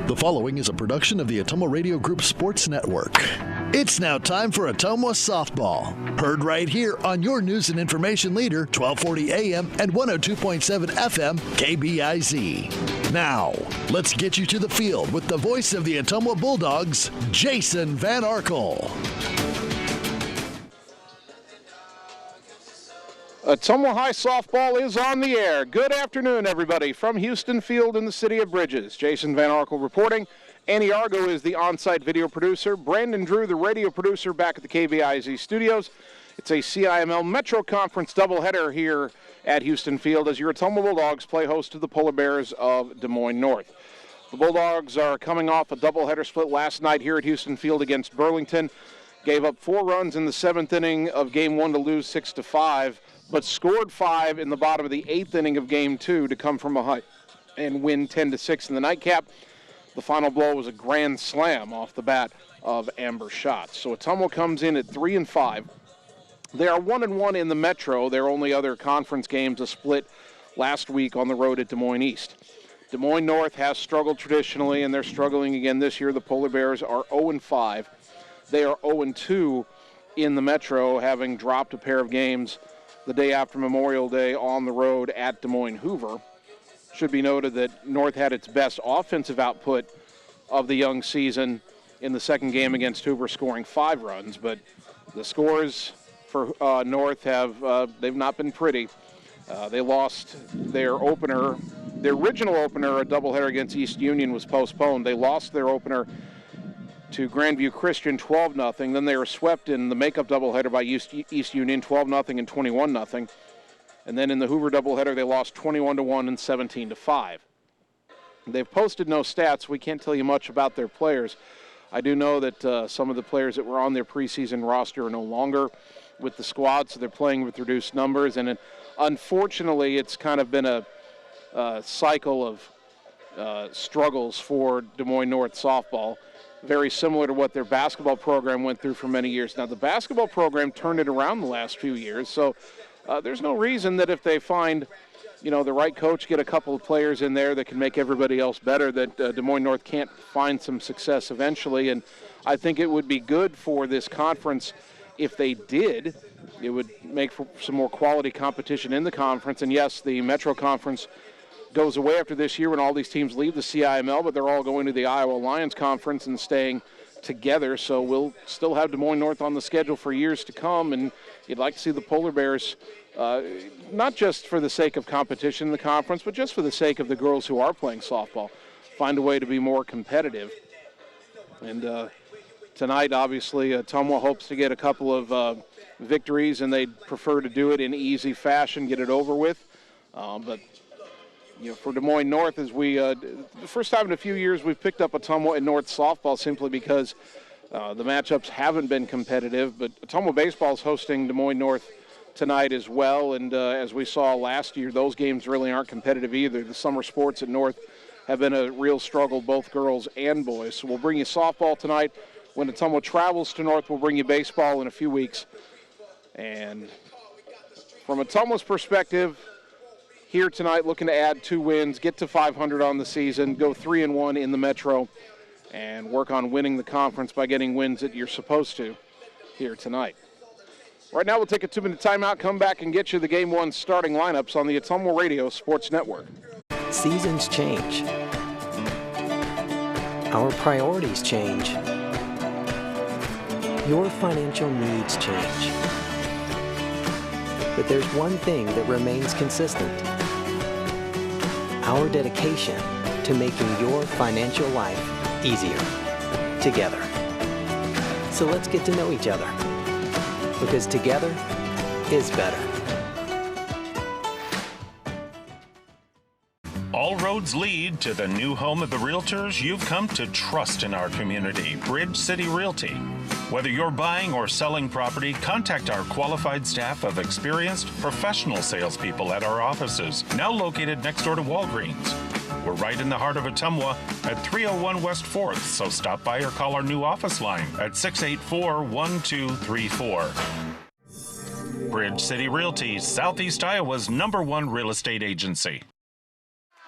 The following is a production of the Ottumwa Radio Group Sports Network. It's now time for Ottumwa Softball. Heard right here on your news and information leader, 1240 AM and 102.7 FM, KBIZ. Now, let's get you to the field with the voice of the Ottumwa Bulldogs, Jason Van Arkel. Ottumwa High Softball is on the air. Good afternoon, everybody. From Houston Field in the City of Bridges, Jason Van Arkel reporting. Annie Argo is the on-site video producer. Brandon Drew, the radio producer, back at the KBIZ studios. It's a CIML Metro Conference doubleheader here at Houston Field as your Ottumwa Bulldogs play host to the Polar Bears of Des Moines North. The Bulldogs are coming off a doubleheader split last night here at Houston Field against Burlington. Gave up 4 runs in the 7th inning of Game 1 to lose 6-5. But scored 5 in the bottom of the 8th inning of Game 2 to come from behind and win 10-6 in the nightcap. The final blow was a grand slam off the bat of Amber Schatz. So Ottumwa comes in at 3-5. They are 1-1 in the Metro. Their only other conference games a split last week on the road at Des Moines East. Des Moines North has struggled traditionally, and they're struggling again this year. The Polar Bears are 0-5. They are 0-2 in the Metro, having dropped a pair of games the day after Memorial Day on the road at Des Moines Hoover. Should be noted that North had its best offensive output of the young season in the second game against Hoover, scoring 5 runs. But the scores for North they've not been pretty. They lost their opener. Their original opener, a doubleheader against East Union, was postponed. They lost their opener to Grandview Christian 12-0. Then they were swept in the makeup doubleheader by East Union 12-0 and 21-0. And then in the Hoover doubleheader, they lost 21-1 and 17-5. They've posted no stats. We can't tell you much about their players. I do know that some of the players that were on their preseason roster are no longer with the squad, so they're playing with reduced numbers. And unfortunately, it's kind of been a cycle of struggles for Des Moines North softball, very similar to what their basketball program went through for many years. Now, the basketball program turned it around the last few years, so there's no reason that if they find, the right coach, get a couple of players in there that can make everybody else better, that Des Moines North can't find some success eventually. And I think it would be good for this conference if they did. It would make for some more quality competition in the conference. And yes, the Metro Conference goes away after this year when all these teams leave the CIML, but they're all going to the Iowa Lions Conference and staying together. So we'll still have Des Moines North on the schedule for years to come, and you'd like to see the Polar Bears, not just for the sake of competition in the conference, but just for the sake of the girls who are playing softball, find a way to be more competitive. And tonight, obviously, Ottumwa hopes to get a couple of victories, and they'd prefer to do it in easy fashion, get it over with. But for Des Moines North, as the first time in a few years we've picked up Ottumwa and North softball simply because the matchups haven't been competitive. But Ottumwa baseball is hosting Des Moines North tonight as well, and as we saw last year, those games really aren't competitive either. The summer sports at North have been a real struggle, both girls and boys. So we'll bring you softball tonight. When Ottumwa travels to North, we'll bring you baseball in a few weeks. And from Ottumwa's perspective, here tonight, looking to add 2 wins, get to 500 on the season, go 3-1 in the Metro, and work on winning the conference by getting wins that you're supposed to here tonight. Right now, we'll take a 2-minute timeout, come back and get you the Game 1 starting lineups on the Ottumwa Radio Sports Network. Seasons change. Our priorities change. Your financial needs change. But there's one thing that remains consistent: our dedication to making your financial life easier together. So let's get to know each other, because together is better. All roads lead to the new home of the realtors you've come to trust in our community, Bridge City Realty. Whether you're buying or selling property, contact our qualified staff of experienced professional salespeople at our offices, now located next door to Walgreens. We're right in the heart of Ottumwa at 301 West 4th, so stop by or call our new office line at 684-1234. Bridge City Realty, Southeast Iowa's #1 real estate agency.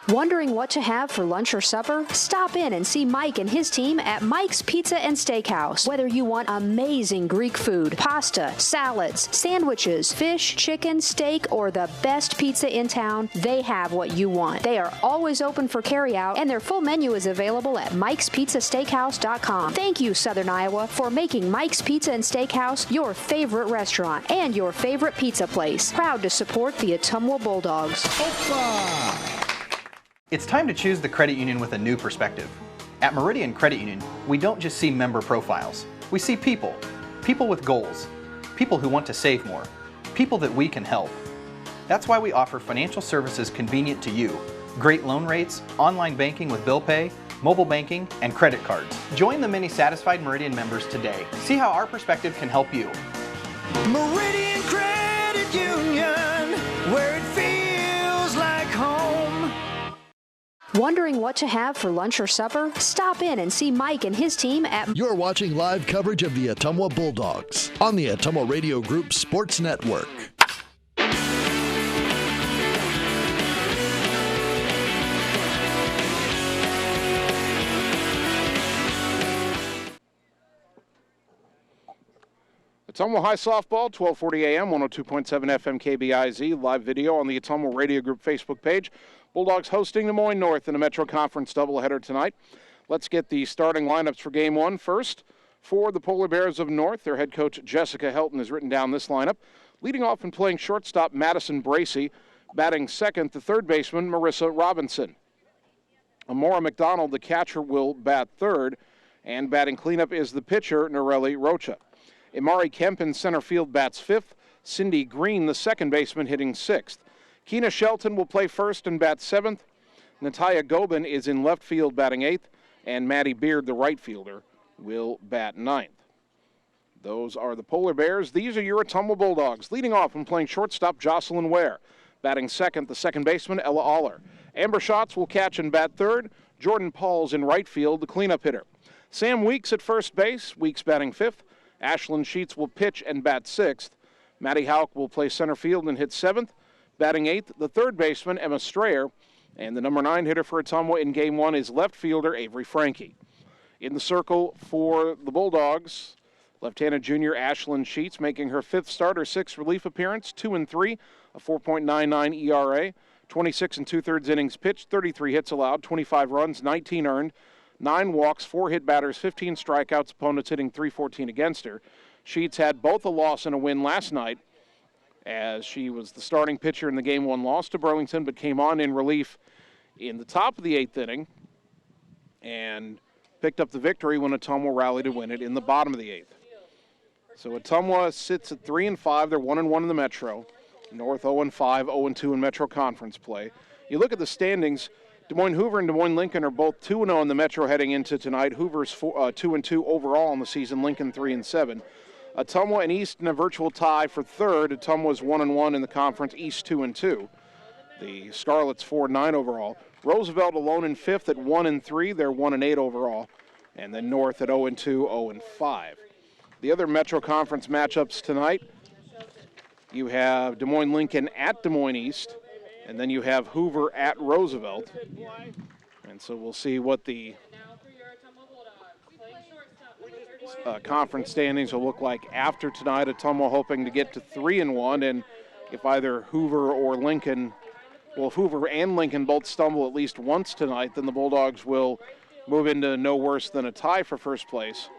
Wondering what to have for lunch or supper? Stop in and see Mike and his team at Mike's Pizza and Steakhouse. Whether you want amazing Greek food, pasta, salads, sandwiches, fish, chicken, steak, or the best pizza in town, they have what you want. They are always open for carryout, and their full menu is available at mikespizzasteakhouse.com. Thank you, Southern Iowa, for making Mike's Pizza and Steakhouse your favorite restaurant and your favorite pizza place. Proud to support the Ottumwa Bulldogs. It's time to choose the credit union with a new perspective. At Meridian Credit Union, we don't just see member profiles. We see people. People with goals. People who want to save more. People that we can help. That's why we offer financial services convenient to you. Great loan rates, online banking with bill pay, mobile banking, and credit cards. Join the many satisfied Meridian members today. See how our perspective can help you. Meridian Credit Union, where it feels like home. Wondering what to have for lunch or supper? Stop in and see Mike and his team at... You're watching live coverage of the Ottumwa Bulldogs on the Ottumwa Radio Group Sports Network. Ottumwa High Softball, 1240 AM, 102.7 FM KBIZ, live video on the Ottumwa Radio Group Facebook page. Bulldogs hosting Des Moines North in a Metro Conference doubleheader tonight. Let's get the starting lineups for Game 1 first. For the Polar Bears of North, their head coach Jessica Helton has written down this lineup. Leading off and playing shortstop, Madison Bracey. Batting second, the third baseman, Marissa Robinson. Amora McDonald, the catcher, will bat third. And batting cleanup is the pitcher, Norelli Rocha. Imari Kemp in center field bats fifth. Cindy Green, the second baseman, hitting sixth. Keena Shelton will play first and bat seventh. Natalia Gobin is in left field batting eighth. And Maddie Beard, the right fielder, will bat ninth. Those are the Polar Bears. These are your Ottumwa Bulldogs. Leading off and playing shortstop, Jocelyn Ware. Batting second, the second baseman, Ella Aller. Amber Schatz will catch and bat third. Jordan Pauls in right field, the cleanup hitter. Sam Weeks at first base. Weeks batting fifth. Ashlyn Sheets will pitch and bat sixth. Maddie Hauk will play center field and hit seventh. Batting eighth, the third baseman, Emma Strayer. And the number 9 hitter for Ottumwa in Game 1 is left fielder Avery Frankie. In the circle for the Bulldogs, left-handed junior Ashlyn Sheets making her 5th start, her 6th relief appearance, 2-3, a 4.99 ERA, 26 2/3 innings pitched, 33 hits allowed, 25 runs, 19 earned, 9 walks, 4 hit batters, 15 strikeouts, opponents hitting .314 against her. Sheets had both a loss and a win last night, as she was the starting pitcher in the Game 1 loss to Burlington, but came on in relief in the top of the 8th inning and picked up the victory when Ottumwa rallied to win it in the bottom of the 8th. So Ottumwa sits at 3-5. They're 1-1 in the Metro. North 0-5, 0-2 in Metro Conference play. You look at the standings, Des Moines Hoover and Des Moines Lincoln are both 2-0 in the Metro heading into tonight. Hoover's 2-2 overall in the season, Lincoln 3-7. Ottumwa and East in a virtual tie for third. Ottumwa's 1-1 in the conference, East 2-2. The Scarlets 4-9 overall. Roosevelt alone in fifth at 1-3. They're 1-8 overall. And then North at 0-2, 0-5. The other Metro Conference matchups tonight, you have Des Moines Lincoln at Des Moines East, and then you have Hoover at Roosevelt. And so we'll see what the conference standings will look like after tonight. Ottumwa hoping to get to 3-1, and if either Hoover or Lincoln, well, if Hoover and Lincoln both stumble at least once tonight, then the Bulldogs will move into no worse than a tie for first place.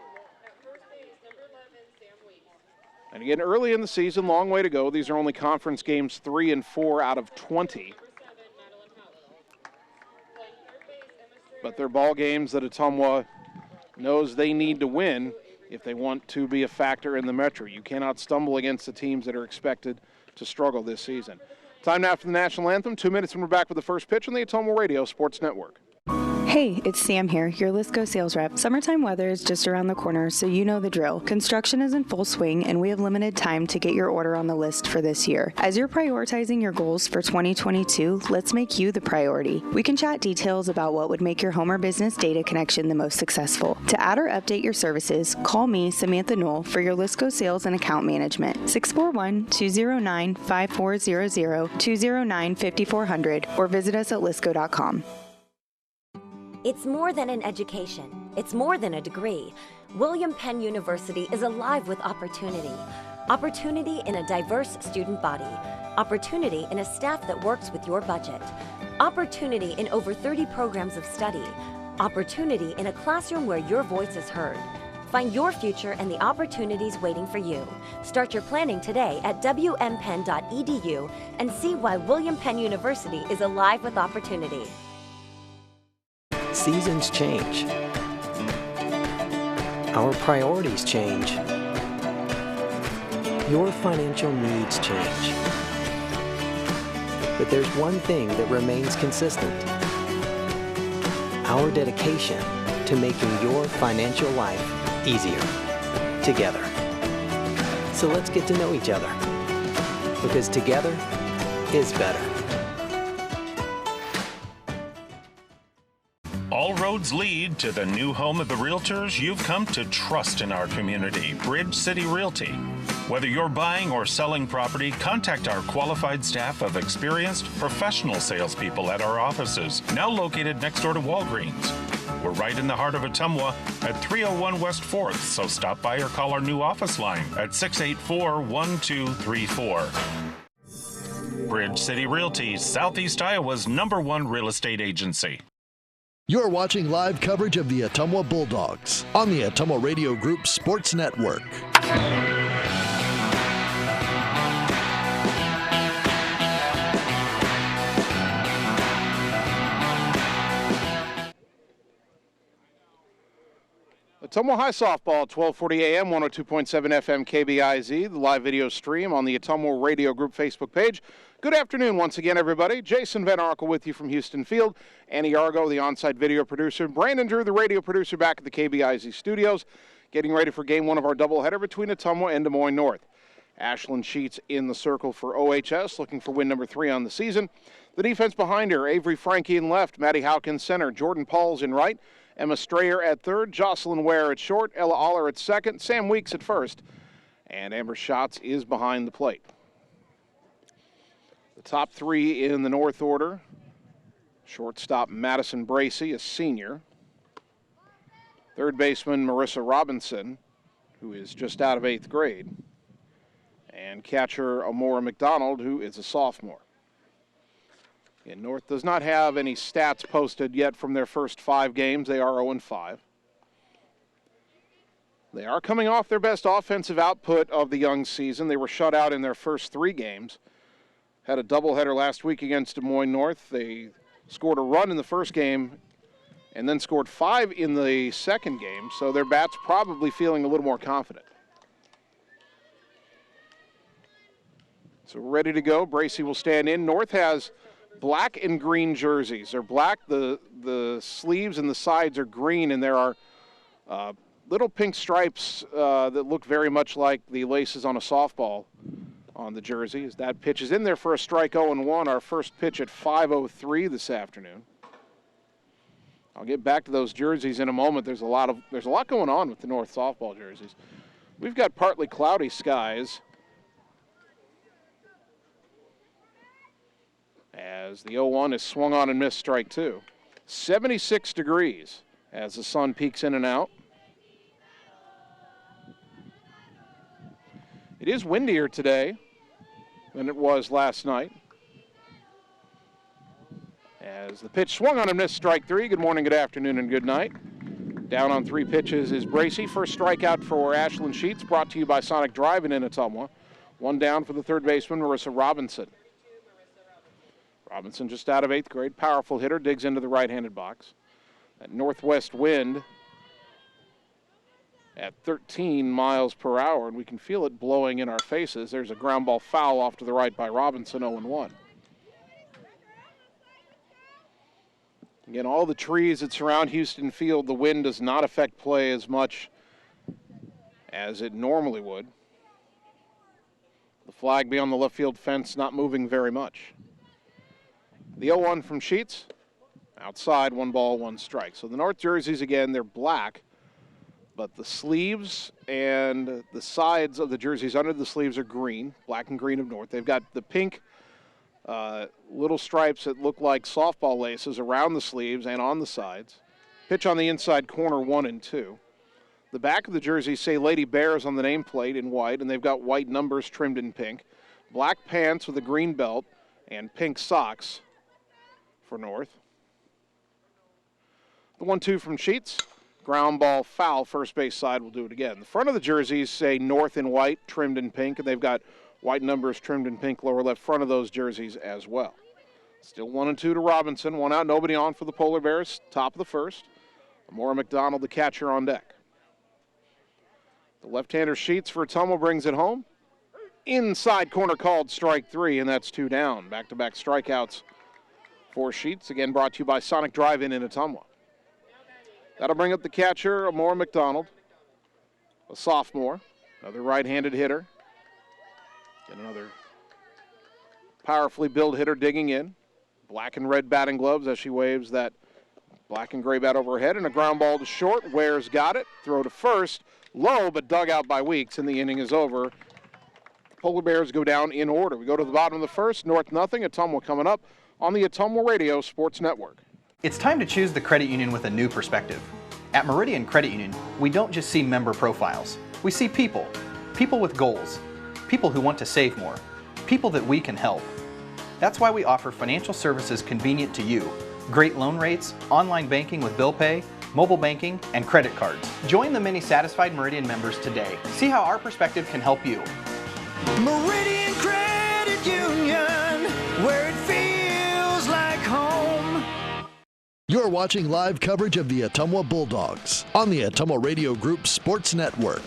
And again, early in the season, long way to go. These are only conference games 3 and 4 out of 20. But they're ball games that Ottumwa knows they need to win if they want to be a factor in the Metro. You cannot stumble against the teams that are expected to struggle this season. Time now for the national anthem. 2 minutes and we're back with the first pitch on the Ottumwa Radio Sports Network. Hey, it's Sam here, your Lisco sales rep. Summertime weather is just around the corner, so you know the drill. Construction is in full swing, and we have limited time to get your order on the list for this year. As you're prioritizing your goals for 2022, let's make you the priority. We can chat details about what would make your home or business data connection the most successful. To add or update your services, call me, Samantha Knoll, for your Lisco sales and account management. 641-209-5400, 209-5400, or visit us at lisco.com. It's more than an education. It's more than a degree. William Penn University is alive with opportunity. Opportunity in a diverse student body. Opportunity in a staff that works with your budget. Opportunity in over 30 programs of study. Opportunity in a classroom where your voice is heard. Find your future and the opportunities waiting for you. Start your planning today at wmpenn.edu and see why William Penn University is alive with opportunity. Seasons change. Our priorities change. Your financial needs change. But there's one thing that remains consistent. Our dedication to making your financial life easier together. So let's get to know each other, because together is better. All roads lead to the new home of the realtors you've come to trust in our community, Bridge City Realty. Whether you're buying or selling property, contact our qualified staff of experienced professional salespeople at our offices, now located next door to Walgreens. We're right in the heart of Ottumwa at 301 West 4th, so stop by or call our new office line at 684-1234. Bridge City Realty, Southeast Iowa's #1 real estate agency. You're watching live coverage of the Ottumwa Bulldogs on the Ottumwa Radio Group Sports Network. Ottumwa High Softball, 1240 AM, 102.7 FM KBIZ, the live video stream on the Ottumwa Radio Group Facebook page. Good afternoon once again, everybody. Jason Van Arkel with you from Houston Field. Annie Argo, the on-site video producer. Brandon Drew, the radio producer, back at the KBIZ studios, getting ready for game one of our doubleheader between Ottumwa and Des Moines North. Ashlyn Sheets in the circle for OHS, looking for win number 3 on the season. The defense behind her, Avery Frankie in left, Maddie Howkins center, Jordan Pauls in right, Emma Strayer at third, Jocelyn Ware at short, Ella Aller at second, Sam Weeks at first, and Amber Schatz is behind the plate. The top 3 in the North order. Shortstop Madison Bracey, a senior. Third baseman Marissa Robinson, who is just out of 8th grade. And catcher Amora McDonald, who is a sophomore. And North does not have any stats posted yet from their first 5 games. They are 0-5. They are coming off their best offensive output of the young season. They were shut out in their first 3 games. Had a doubleheader last week against Des Moines North. They scored a run in the first game and then scored 5 in the second game, so their bats probably feeling a little more confident. So ready to go. Bracey will stand in. North has black and green jerseys. They're black, the sleeves and the sides are green, and there are little pink stripes that look very much like the laces on a softball on the jersey. As that pitch is in there for a strike, 0-1, our first pitch at 5:03 this afternoon. I'll get back to those jerseys in a moment. There's a lot going on with the North softball jerseys. We've got partly cloudy skies as the 0-1 is swung on and missed, strike 2. 76 degrees as the sun peeks in and out. It is windier today than it was last night. As the pitch swung on and missed, strike 3. Good morning, good afternoon, and good night. Down on 3 pitches is Bracey. First strikeout for Ashlyn Sheets, brought to you by Sonic Drive-In in Ottumwa. 1 down for the third baseman, Marissa Robinson. Robinson just out of 8th grade, powerful hitter, digs into the right-handed box. That northwest wind at 13 miles per hour, and we can feel it blowing in our faces. There's a ground ball foul off to the right by Robinson, 0-1. Again, all the trees that surround Houston Field, the wind does not affect play as much as it normally would. The flag beyond the left field fence not moving very much. The 0-1 from Sheets. Outside, 1 ball, 1 strike. So the North jerseys, again, they're black, but the sleeves and the sides of the jerseys under the sleeves are green, black and green of North. They've got the pink little stripes that look like softball laces around the sleeves and on the sides. Pitch on the inside corner, 1 and 2. The back of the jerseys say Lady Bears on the nameplate in white, and they've got white numbers trimmed in pink. Black pants with a green belt and pink socks for North. The 1-2 from Sheets. Ground ball foul, first base side will do it again. The front of the jerseys say North in white, trimmed in pink, and they've got white numbers trimmed in pink lower left front of those jerseys as well. Still 1 and 2 to Robinson. 1 out, nobody on for the Polar Bears. Top of the first. Amora McDonald, the catcher, on deck. The left-hander Sheets for Ottumwa brings it home. Inside corner called strike 3, and that's 2 down. Back-to-back strikeouts for Sheets. Again, brought to you by Sonic Drive-In in Ottumwa. That'll bring up the catcher, Amora McDonald, a sophomore, another right-handed hitter. Get another powerfully built hitter digging in. Black and red batting gloves as she waves that black and gray bat overhead, and a ground ball to short. Ware's got it. Throw to first. Low, but dug out by Weeks, and the inning is over. Polar Bears go down in order. We go to the bottom of the first. North nothing. Ottumwa coming up on the Ottumwa Radio Sports Network. It's time to choose the credit union with a new perspective. At Meridian Credit Union, we don't just see member profiles. We see people. People with goals. People who want to save more. People that we can help. That's why we offer financial services convenient to you. Great loan rates, online banking with bill pay, mobile banking, and credit cards. Join the many satisfied Meridian members today. See how our perspective can help you. Meridian Credit Union, where it feels like home. You're watching live coverage of the Ottumwa Bulldogs on the Ottumwa Radio Group Sports Network.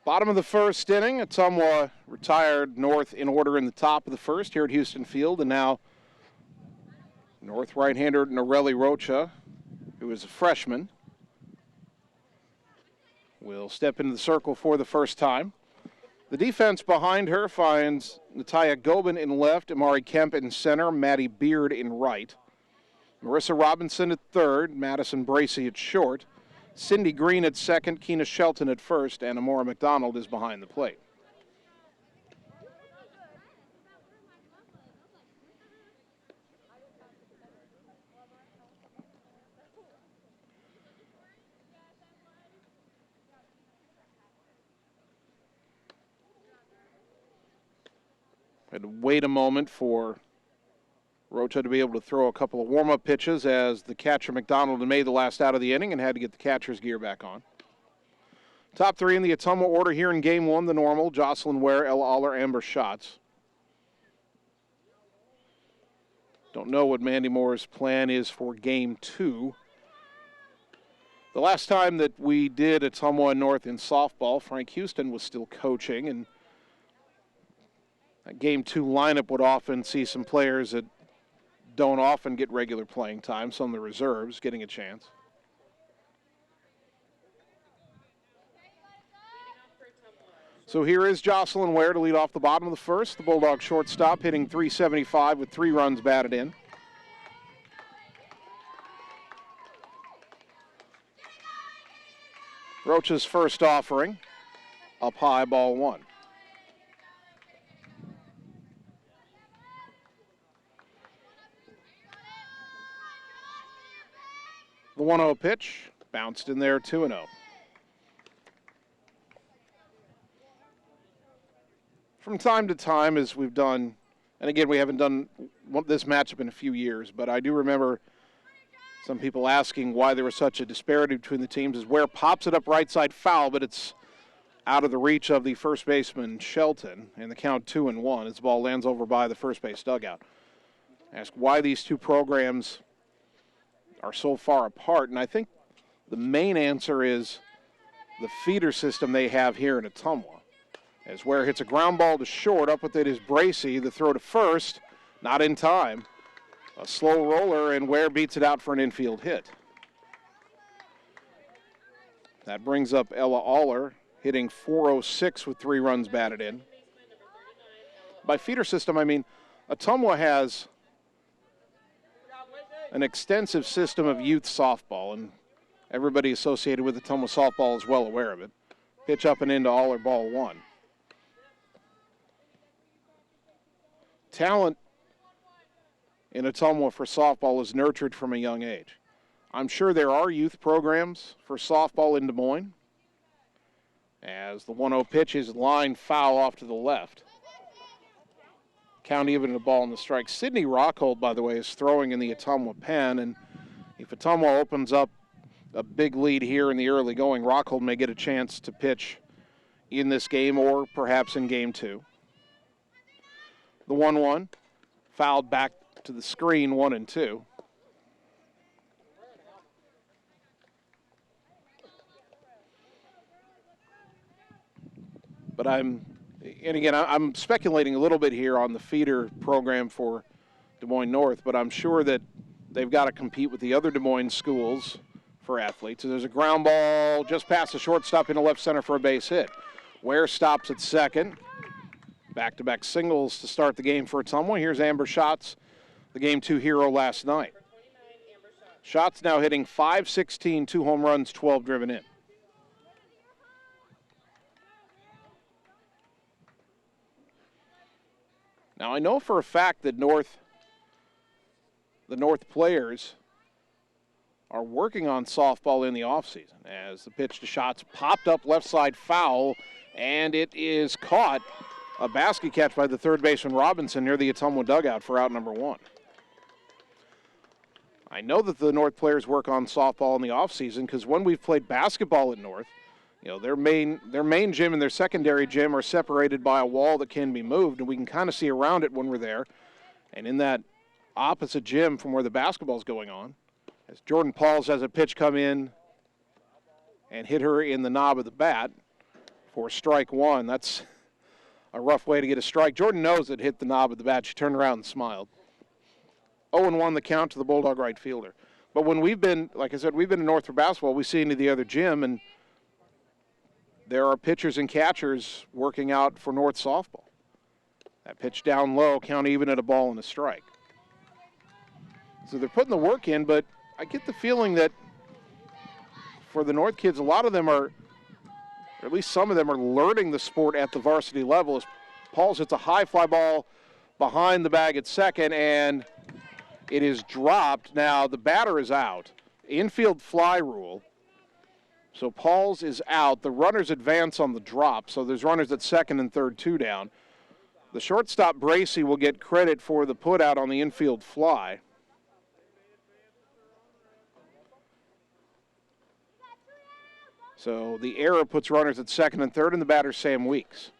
Bottom of the first inning, Ottumwa retired North in order in the top of the first here at Houston Field, and now North right-hander Norelli Rocha, who is a freshman, will step into the circle for the first time. The defense behind her finds Natalia Gobin in left, Amari Kemp in center, Maddie Beard in right. Marissa Robinson at third, Madison Bracey at short, Cindy Green at second, Keena Shelton at first, and Amora McDonald is behind the plate. Had to wait a moment for Rocha to be able to throw a couple of warm-up pitches as the catcher McDonald had made the last out of the inning and had to get the catcher's gear back on. Top three in the Ottumwa order here in Game 1, the normal: Jocelyn Ware, Ella Aller, Amber Schatz. Don't know what Mandy Moore's plan is for Game 2. The last time that we did Ottumwa North in softball, Frank Houston was still coaching, and that Game 2 lineup would often see some players that don't often get regular playing time, some of the reserves getting a chance. So here is Jocelyn Ware to lead off the bottom of the first. The Bulldog shortstop hitting .375 with 3 runs batted in. Rocha's first offering, up high, ball 1. The 1-0 pitch, bounced in there, 2-0. From time to time, as we've done, and again, we haven't done this matchup in a few years, but I do remember some people asking why there was such a disparity between the teams, as Ware pops it up right side foul, but it's out of the reach of the first baseman, Shelton, and the count 2-1 as the ball lands over by the first base dugout. Ask why these two programs are so far apart. And I think the main answer is the feeder system they have here in Ottumwa. As Ware hits a ground ball to short, up with it is Bracey. The throw to first, not in time. A slow roller, and Ware beats it out for an infield hit. That brings up Ella Aller, hitting .406 with 3 runs batted in. By feeder system, I mean Ottumwa has an extensive system of youth softball, and everybody associated with Ottumwa softball is well aware of it. Pitch up and into Aller, ball 1. Talent in Ottumwa for softball is nurtured from a young age. I'm sure there are youth programs for softball in Des Moines, as the 1-0 pitch is line foul off to the left. Count even at a ball in the strike. Sidney Rockhold, by the way, is throwing in the Ottumwa pen, and if Ottumwa opens up a big lead here in the early going, Rockhold may get a chance to pitch in this game or perhaps in game 2. The 1-1, fouled back to the screen, 1-2. But I'm speculating a little bit here on the feeder program for Des Moines North, but I'm sure that they've got to compete with the other Des Moines schools for athletes. So there's a ground ball just past the shortstop into left center for a base hit. Ware stops at second. Back-to-back singles to start the game for Ottumwa. Here's Amber Schatz, the Game 2 hero last night. Schatz now hitting .516, 2 home runs, 12 driven in. Now, I know for a fact that the North players are working on softball in the offseason, as the pitch to Schatz popped up left side foul, and it is caught. A basket catch by the third baseman Robinson near the Ottumwa dugout for out number 1. I know that the North players work on softball in the offseason because when we've played basketball at North, you know, their main gym and their secondary gym are separated by a wall that can be moved, and we can kind of see around it when we're there. And in that opposite gym from where the basketball's going on, as Jordan Pauls has a pitch come in and hit her in the knob of the bat for strike 1. That's a rough way to get a strike. Jordan knows it hit the knob of the bat. She turned around and smiled. 0-1 the count to the Bulldog right fielder. But when we've been, like I said, we've been in North for basketball, we see into the other gym, and there are pitchers and catchers working out for North softball. That pitch down low, count even at a ball and a strike. So they're putting the work in, but I get the feeling that for the North kids, a lot of them are, or at least some of them are learning the sport at the varsity level. As Pauls hits a high fly ball behind the bag at second, and it is dropped. Now the batter is out. Infield fly rule. So Pauls is out. The runners advance on the drop, so there's runners at second and third, 2 down. The shortstop, Bracey, will get credit for the put out on the infield fly. So the error puts runners at second and third, and the batter, Sam Weeks.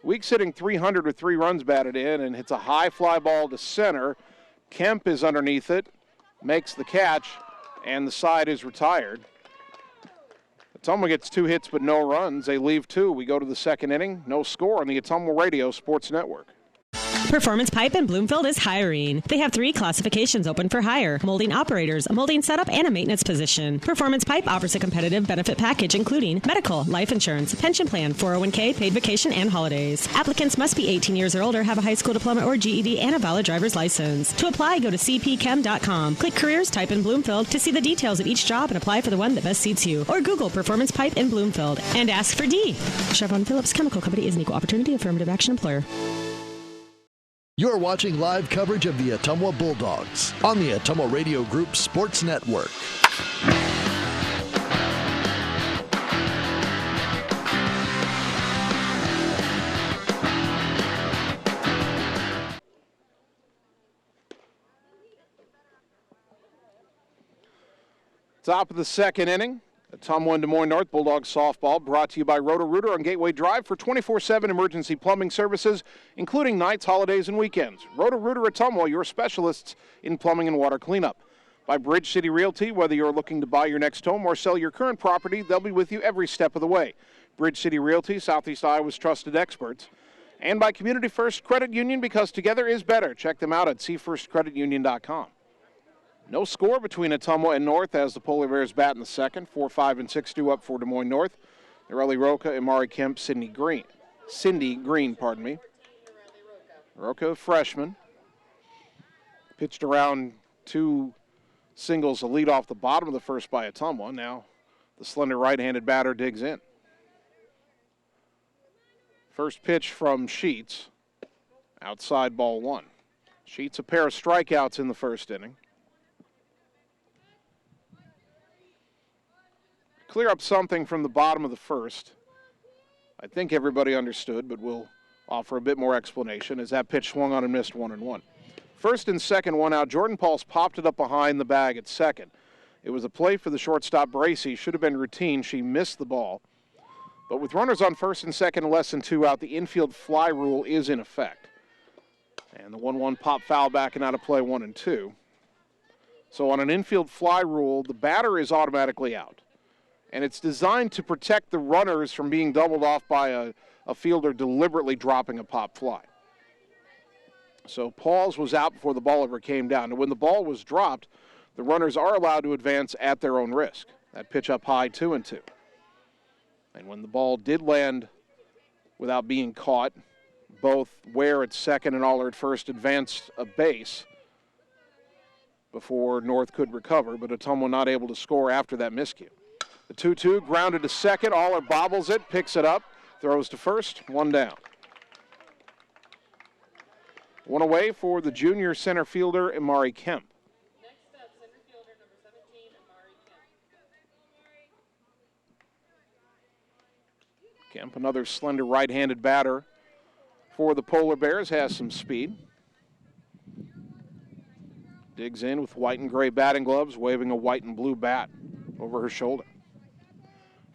Weeks hitting .300 with 3 runs batted in and hits a high fly ball to center. Kemp is underneath it, makes the catch, and the side is retired. Ottumwa gets 2 hits but no runs. They leave 2. We go to the second inning. No score on the Ottumwa Radio Sports Network. Performance Pipe in Bloomfield is hiring. They have 3 classifications open for hire: molding operators, a molding setup, and a maintenance position. Performance Pipe offers a competitive benefit package including medical, life insurance, pension plan, 401k, paid vacation, and holidays. Applicants must be 18 years or older, have a high school diploma or GED, and a valid driver's license. To apply, go to cpchem.com. Click Careers, type in Bloomfield to see the details of each job and apply for the one that best suits you. Or Google Performance Pipe in Bloomfield and ask for D. Chevron Phillips Chemical Company is an equal opportunity affirmative action employer. You're watching live coverage of the Ottumwa Bulldogs on the Ottumwa Radio Group Sports Network. Top of the second inning. Ottumwa and Des Moines North Bulldogs softball brought to you by Roto-Rooter on Gateway Drive for 24/7 emergency plumbing services, including nights, holidays, and weekends. Roto-Rooter Ottumwa, your specialists in plumbing and water cleanup. By Bridge City Realty. Whether you're looking to buy your next home or sell your current property, they'll be with you every step of the way. Bridge City Realty, Southeast Iowa's trusted experts. And by Community First Credit Union, because together is better. Check them out at cfirstcreditunion.com. No score between Ottumwa and North as the Polar Bears bat in the second. 4-5 and 6-2 up for Des Moines North. Riley Roca, Amari Kemp, Cindy Green, Roca, freshman. Pitched around 2 singles, a lead off the bottom of the first by Ottumwa. Now the slender right-handed batter digs in. First pitch from Sheets, outside ball 1. Sheets a pair of strikeouts in the first inning. Clear up something from the bottom of the first. I think everybody understood, but we'll offer a bit more explanation as that pitch swung on and missed 1-1. First and second, 1 out. Jordan Pauls popped it up behind the bag at second. It was a play for the shortstop, Bracey. Should have been routine. She missed the ball. But with runners on first and second and less than 2 out, the infield fly rule is in effect. And the 1-1 pop foul back and out of play 1-2. So on an infield fly rule, the batter is automatically out. And it's designed to protect the runners from being doubled off by a fielder deliberately dropping a pop fly. So Pauls was out before the ball ever came down. And when the ball was dropped, the runners are allowed to advance at their own risk. That pitch up high, 2-2. And when the ball did land without being caught, both Ware at second and Aller at first advanced a base before North could recover, but Ottumwa not able to score after that miscue. The 2-2 grounded to second. Aller bobbles it, picks it up, throws to first, 1 down. 1 away for the junior center fielder, Amari Kemp. Next up, center fielder number 17, Amari Kemp. Kemp, another slender right-handed batter for the Polar Bears, has some speed. Digs in with white and gray batting gloves, waving a white and blue bat over her shoulder.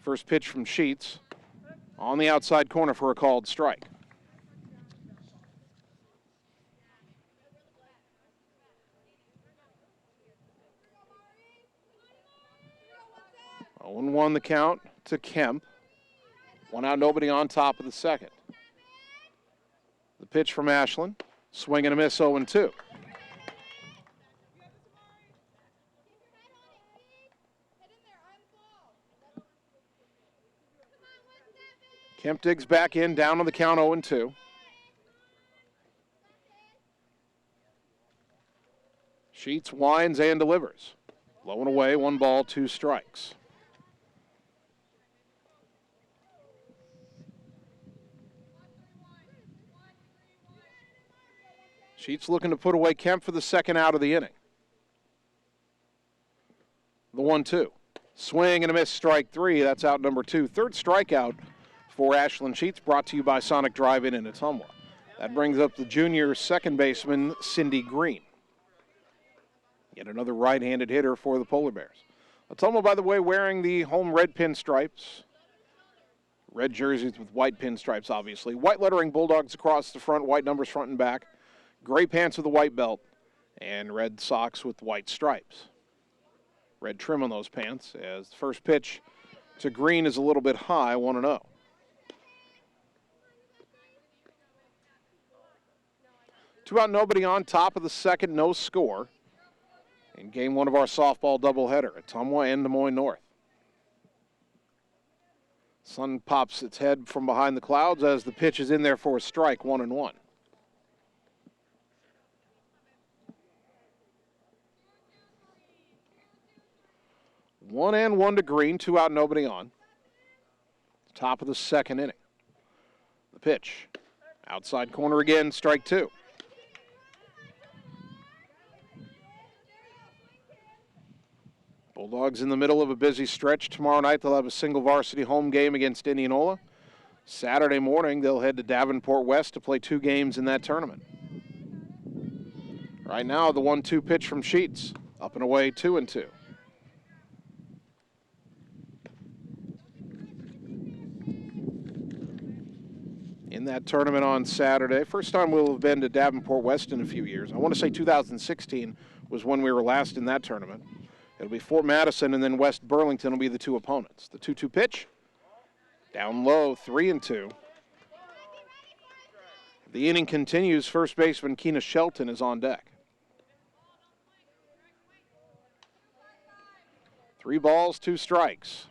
First pitch from Sheets on the outside corner for a called strike. Oh, 1-1 the count to Kemp. 1 out, nobody on top of the second. The pitch from Ashland. Swing and a miss, 0-2. Kemp digs back in, down on the count, 0-2. Sheets, winds, and delivers. Low and away, 1 ball, 2 strikes. Sheets looking to put away Kemp for the second out of the inning. The 1-2. Swing and a miss, strike 3. That's out number 2. Third strikeout for Ashland Sheets, brought to you by Sonic Drive-In in Ottumwa. That brings up the junior second baseman, Cindy Green. Yet another right-handed hitter for the Polar Bears. Ottumwa, by the way, wearing the home red pinstripes. Red jerseys with white pinstripes, obviously. White lettering, Bulldogs across the front, white numbers front and back. Gray pants with a white belt, and red socks with white stripes. Red trim on those pants, as the first pitch to Green is a little bit high, 1-0. Two out, nobody on, top of the second, no score. In game 1 of our softball doubleheader, Ottumwa and Des Moines North. Sun pops its head from behind the clouds as the pitch is in there for a strike, 1-1. 1-1 to Green, 2 out, nobody on. Top of the second inning. The pitch, outside corner again, strike 2. Bulldogs in the middle of a busy stretch. Tomorrow night they'll have a single varsity home game against Indianola. Saturday morning they'll head to Davenport West to play 2 games in that tournament. Right now the 1-2 pitch from Sheets. Up and away, 2-2. In that tournament on Saturday, first time we'll have been to Davenport West in a few years. I want to say 2016 was when we were last in that tournament. It'll be Fort Madison and then West Burlington will be the two opponents. The 2-2 pitch, down low, 3-2. The inning continues. First baseman Keena Shelton is on deck. 3 balls, 2 strikes.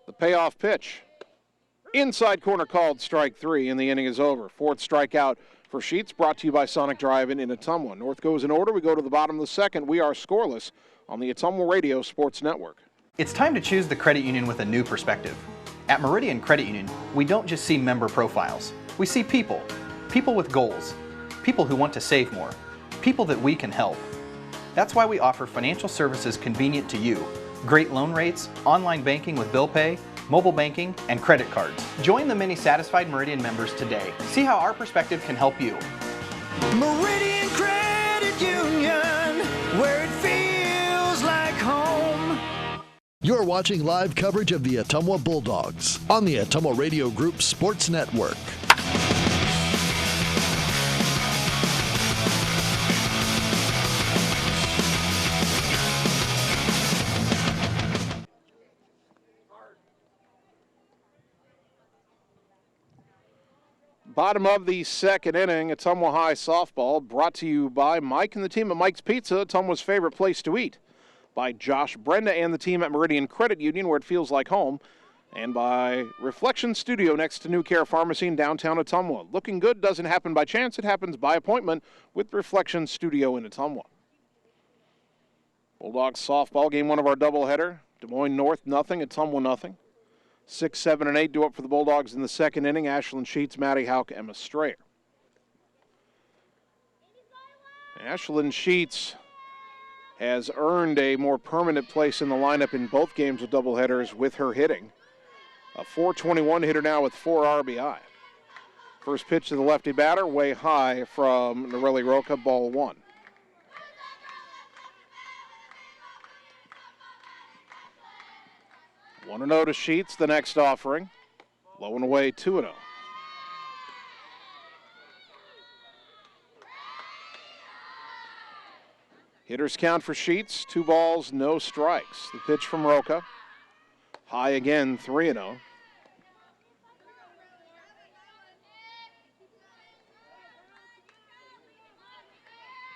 The payoff pitch. Inside corner called strike 3, and the inning is over. 4th strikeout for Sheets, brought to you by Sonic Drive-In in Ottumwa. North goes in order. We go to the bottom of the second. We are scoreless on the Ottumwa Radio Sports Network. It's time to choose the credit union with a new perspective. At Meridian Credit Union, we don't just see member profiles. We see people. People with goals. People who want to save more. People that we can help. That's why we offer financial services convenient to you. Great loan rates, online banking with bill pay, mobile banking, and credit cards. Join the many satisfied Meridian members today. See how our perspective can help you. Meridian Credit Union, where it feels like home. You're watching live coverage of the Ottumwa Bulldogs on the Ottumwa Radio Group Sports Network. Bottom of the second inning, Ottumwa High softball, brought to you by Mike and the team at Mike's Pizza, Ottumwa's favorite place to eat. By Josh Brenda and the team at Meridian Credit Union, where it feels like home. And by Reflection Studio next to New Care Pharmacy in downtown Ottumwa. Looking good doesn't happen by chance, it happens by appointment with Reflection Studio in Ottumwa. Bulldogs softball, game 1 of our doubleheader. Des Moines North, nothing. Ottumwa, nothing. 6, 7, and 8 due up for the Bulldogs in the second inning. Ashlyn Sheets, Maddie Hauk, Emma Strayer. Ashlyn Sheets has earned a more permanent place in the lineup in both games of doubleheaders with her hitting. A .421 hitter now with 4 RBI. First pitch to the lefty batter, way high from Norelli Roca, ball 1. One and 0 to Sheets, the next offering. Low and away, 2-0. Hitters count for Sheets, 2 balls, no strikes. The pitch from Roca. High again, 3-0.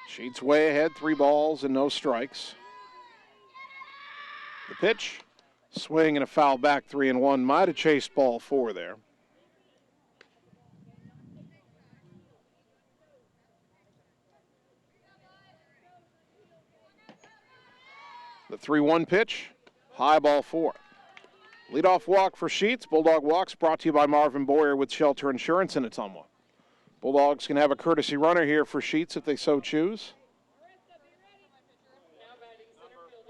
Sheets way ahead, 3 balls and no strikes. The pitch. Swing and a foul back, 3-1. Might have chased ball 4 there. The 3-1 pitch, high, ball 4. Leadoff walk for Sheets. Bulldog walks brought to you by Marvin Boyer with Shelter Insurance in Ottumwa. Bulldogs can have a courtesy runner here for Sheets if they so choose.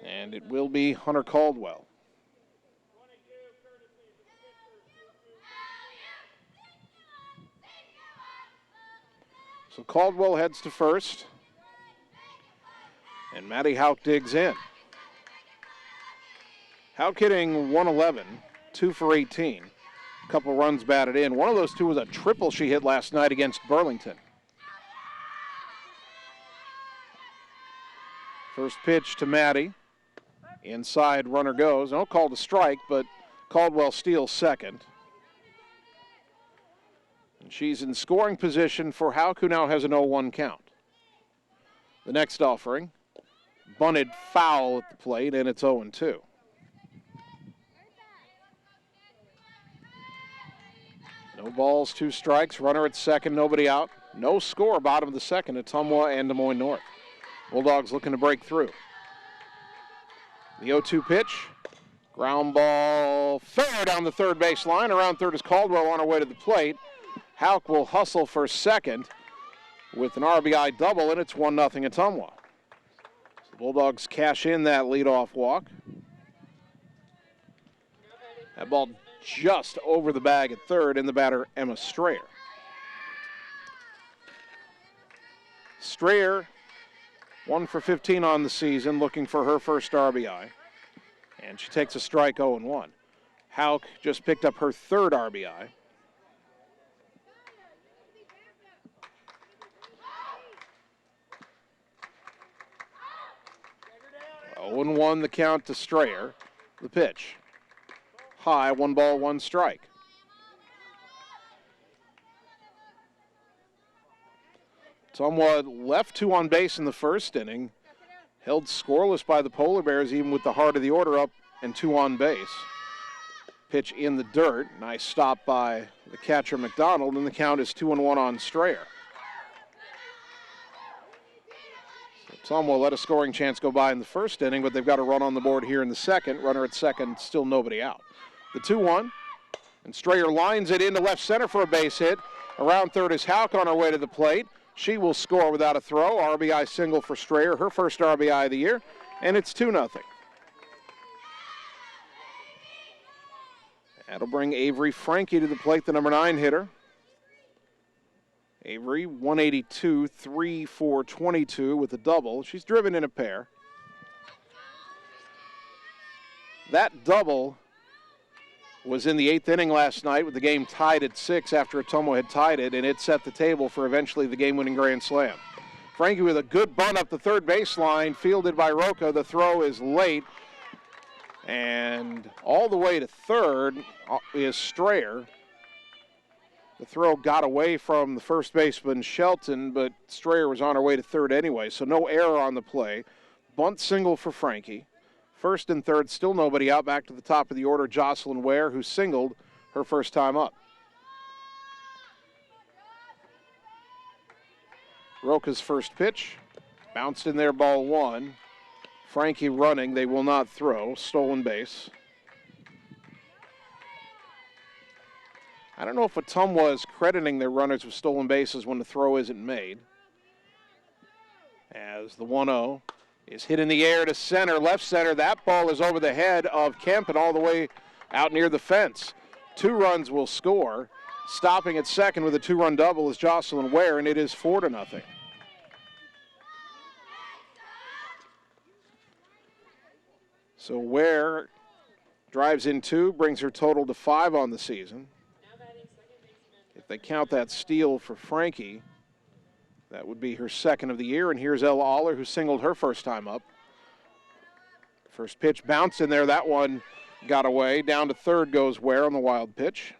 And it will be Hunter Caldwell. So Caldwell heads to first. And Maddie Hauk digs in. Hauk hitting 111, 2 for 18. A couple runs batted in. One of those 2 was a triple she hit last night against Burlington. First pitch to Maddie. Inside, runner goes. No call to strike, but Caldwell steals second. And she's in scoring position for Hauk, who now has an 0-1 count. The next offering, bunted foul at the plate, and it's 0-2. No balls, 2 strikes. Runner at second, nobody out. No score, bottom of the second, Ottumwa and Des Moines North. Bulldogs looking to break through. The 0-2 pitch. Ground ball fair down the third base line. Around third is Caldwell on her way to the plate. Hauk will hustle for second with an RBI double, and it's 1-0 Ottumwa. The Bulldogs cash in that leadoff walk. That ball just over the bag at third, and the batter, Emma Strayer. Strayer, 1 for 15 on the season, looking for her first RBI. And she takes a strike, 0-1. Hauk just picked up her 3rd RBI. 0-1 the count to Strayer. The pitch. High, 1 ball, 1 strike. Ottumwa left 2 on base in the first inning. Held scoreless by the Polar Bears even with the heart of the order up and 2 on base. Pitch in the dirt. Nice stop by the catcher McDonald, and the count is 2-1 on Strayer. Ottumwa let a scoring chance go by in the first inning, but they've got a run on the board here in the second. Runner at second, still nobody out. The 2-1, and Strayer lines it into left center for a base hit. Around third is Houck on her way to the plate. She will score without a throw. RBI single for Strayer, her first RBI of the year, and it's 2-0. That'll bring Avery Frankie to the plate, the number 9 hitter. Avery, 182, 3 for 22 with a double. She's driven in a pair. That double was in the 8th inning last night with the game tied at 6 after Ottumwa had tied it, and it set the table for eventually the game-winning grand slam. Frankie with a good bunt up the third baseline, fielded by Roca. The throw is late, and all the way to third is Strayer. The throw got away from the first baseman, Shelton, but Strayer was on her way to third anyway, so no error on the play. Bunt single for Frankie. First and third, still nobody out. Back to the top of the order, Jocelyn Ware, who singled her first time up. Roca's first pitch, bounced in there, ball 1. Frankie running, they will not throw, stolen base. I don't know if Ottumwa is crediting their runners with stolen bases when the throw isn't made. As the 1-0 is hit in the air to center, left center. That ball is over the head of Kemp and all the way out near the fence. 2 runs will score. Stopping at second with a 2-run double is Jocelyn Ware, and it is 4-0. So Ware drives in 2, brings her total to 5 on the season. If they count that steal for Frankie, that would be her second of the year. And here's Ella Aller, who singled her first time up. First pitch bounced in there. That one got away. Down to third goes Ware on the wild pitch.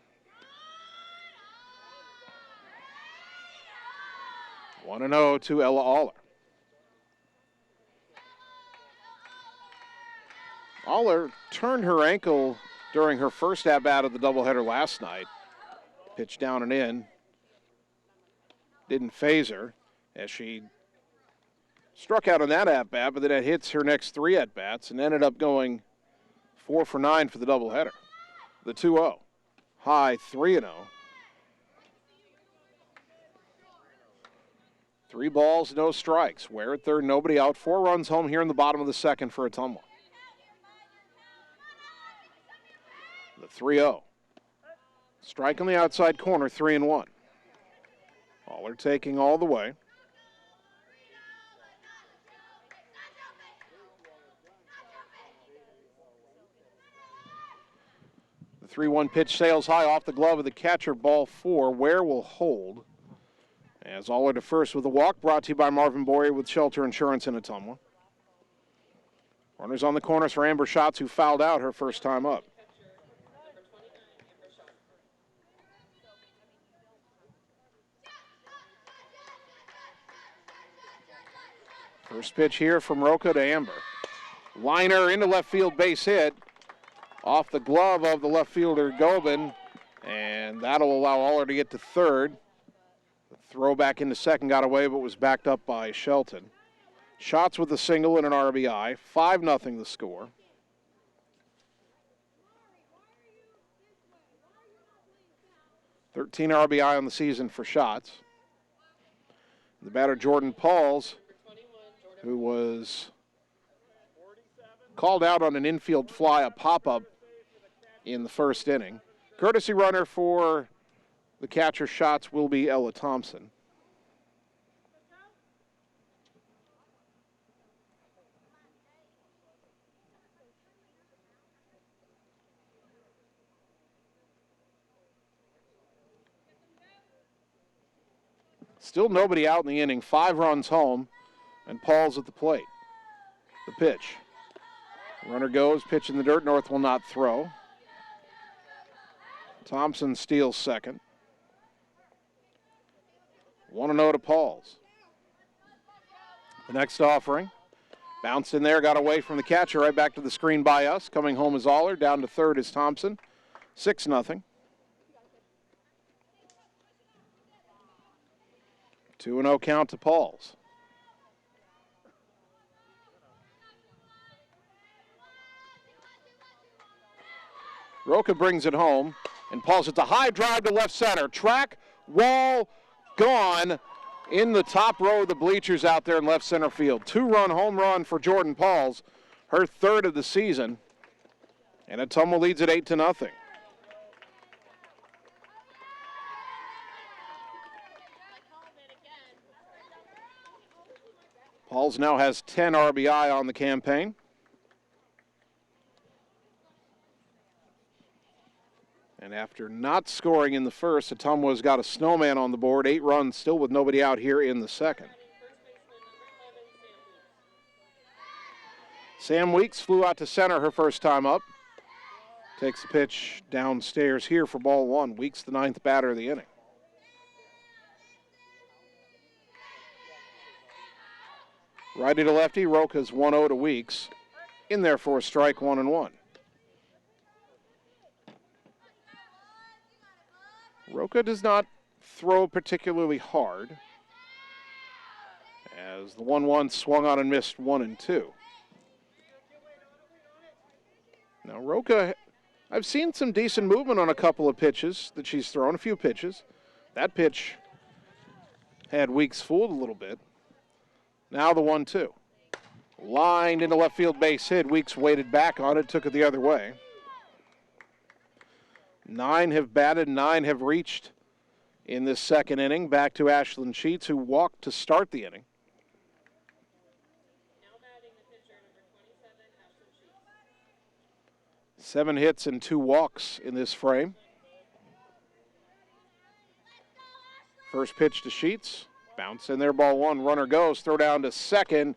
1-0 to Ella Aller. Aller turned her ankle during her first at-bat of the doubleheader last night. Pitch down and in. Didn't phase her as she struck out on that at-bat, but then it hits her next 3 at-bats and ended up going 4 for 9 for the doubleheader. The 2-0. High, 3-0. 3 balls, no strikes. Ware at third, nobody out. 4 runs home here in the bottom of the second for Ottumwa. The 3-0. Strike on the outside corner, 3-1. Aller taking all the way. The 3-1 pitch sails high off the glove of the catcher, ball 4. Ware will hold. As Aller to first with a walk, brought to you by Marvin Boyer with Shelter Insurance in Ottumwa. Runners on the corners for Amber Schatz, who fouled out her first time up. First pitch here from Roca to Amber. Liner into left field, base hit. Off the glove of the left fielder, Gobin. And that'll allow Aller to get to third. The throw back into second got away, but was backed up by Shelton. Shots with a single and an RBI. 5-0 the score. (13 RBI on the season for Shots. The batter, Jordan Pauls, who was called out on an infield fly, a pop-up in the first inning. Courtesy runner for the catcher Shots will be Ella Thompson. Still nobody out in the inning. 5 runs home, and Paul's at the plate. The pitch. Runner goes, pitch in the dirt. North will not throw. Thompson steals second. 1-0 to Pauls. The next offering. Bounced in there, got away from the catcher, right back to the screen by us. Coming home is Aller. Down to third is Thompson. 6-0. 2-0 count to Pauls. Roca brings it home, and Pauls hits a high drive to left center. Track, wall, gone in the top row of the bleachers out there in left center field. 2-run home run for Jordan Pauls, her third of the season, and Ottumwa leads at 8-0. Pauls now has 10 RBI on the campaign. And after not scoring in the first, Ottumwa's got a snowman on the board. 8 runs, still with nobody out here in the second. Sam Weeks flew out to center her first time up. Takes the pitch downstairs here for ball 1. Weeks, the 9th batter of the inning. Righty to lefty, Roca's 1-0 to Weeks. In there for a strike, 1-1. Roca does not throw particularly hard, as the 1-1 swung on and missed 1-2. Now Roca, I've seen some decent movement on a couple of pitches that she's thrown, a few pitches. That pitch had Weeks fooled a little bit. Now the 1-2. Lined into left field, base hit. Weeks waited back on it, took it the other way. 9 have batted, 9 have reached in this second inning. Back to Ashlyn Sheets, who walked to start the inning. Now batting the pitcher, number 27, Ashlyn Sheets. 7 hits and 2 walks in this frame. First pitch to Sheets. Bounce in there, ball 1. Runner goes, throw down to second.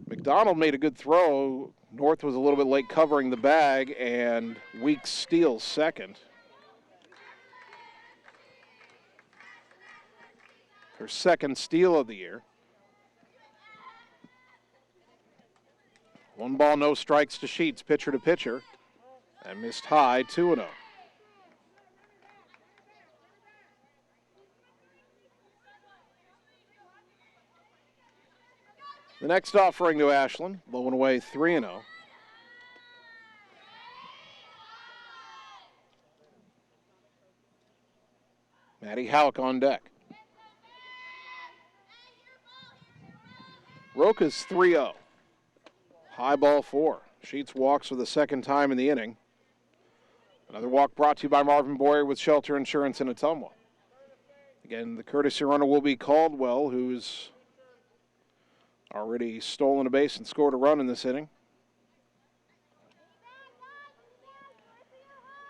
McDonald made a good throw. North was a little bit late covering the bag, and Weeks steals second. Her second steal of the year. 1 ball, no strikes to Sheets, pitcher to pitcher. And missed high, 2-0. The next offering to Ashlyn, low and away, 3-0. Maddie Houck on deck. Roca's 3-0. High ball 4. Sheets walks for the second time in the inning. Another walk brought to you by Marvin Boyer with Shelter Insurance in Ottumwa. Again, the courtesy runner will be Caldwell, who's already stolen a base and scored a run in this inning.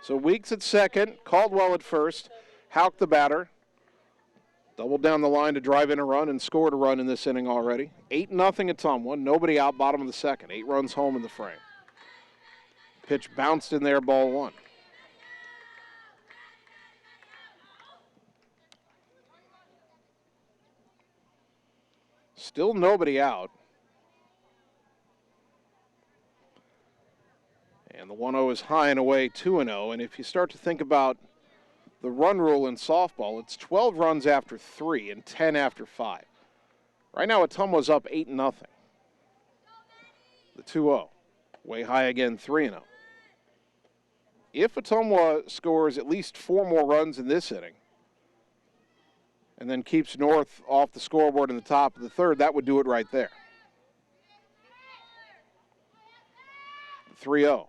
So Weeks at second, Caldwell at first, Houck the batter. Doubled down the line to drive in a run and scored a run in this inning already. 8-0 Ottumwa, nobody out, bottom of the second. 8 runs home in the frame. Pitch bounced in there, ball 1. Still nobody out. And the 1-0 is high and away, 2-0. And if you start to think about the run rule in softball, it's 12 runs after 3 and 10 after 5. Right now, Ottumwa's up 8-0. The 2-0. Way high again, 3-0. If Ottumwa scores at least 4 more runs in this inning, and then keeps North off the scoreboard in the top of the third, that would do it right there. 3-0.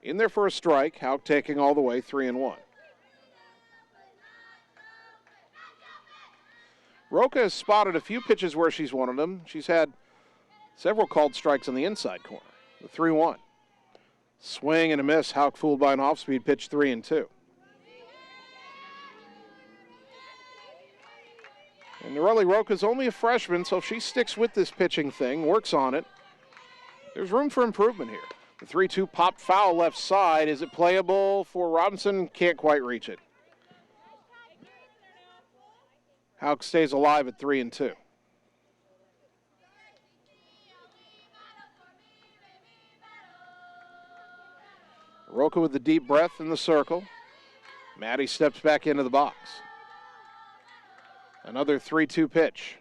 In there for a strike, Houck taking all the way, 3-1. Roca has spotted a few pitches where she's wanted them. She's had several called strikes on the inside corner. The 3-1. Swing and a miss. Houck fooled by an off-speed pitch, 3-2. And Norelli Roca's only a freshman, so if she sticks with this pitching thing, works on it, there's room for improvement here. The 3-2 pop foul left side. Is it playable for Robinson? Can't quite reach it. Houck stays alive at 3-2. Roca with the deep breath in the circle. Maddie steps back into the box. Another 3-2 pitch.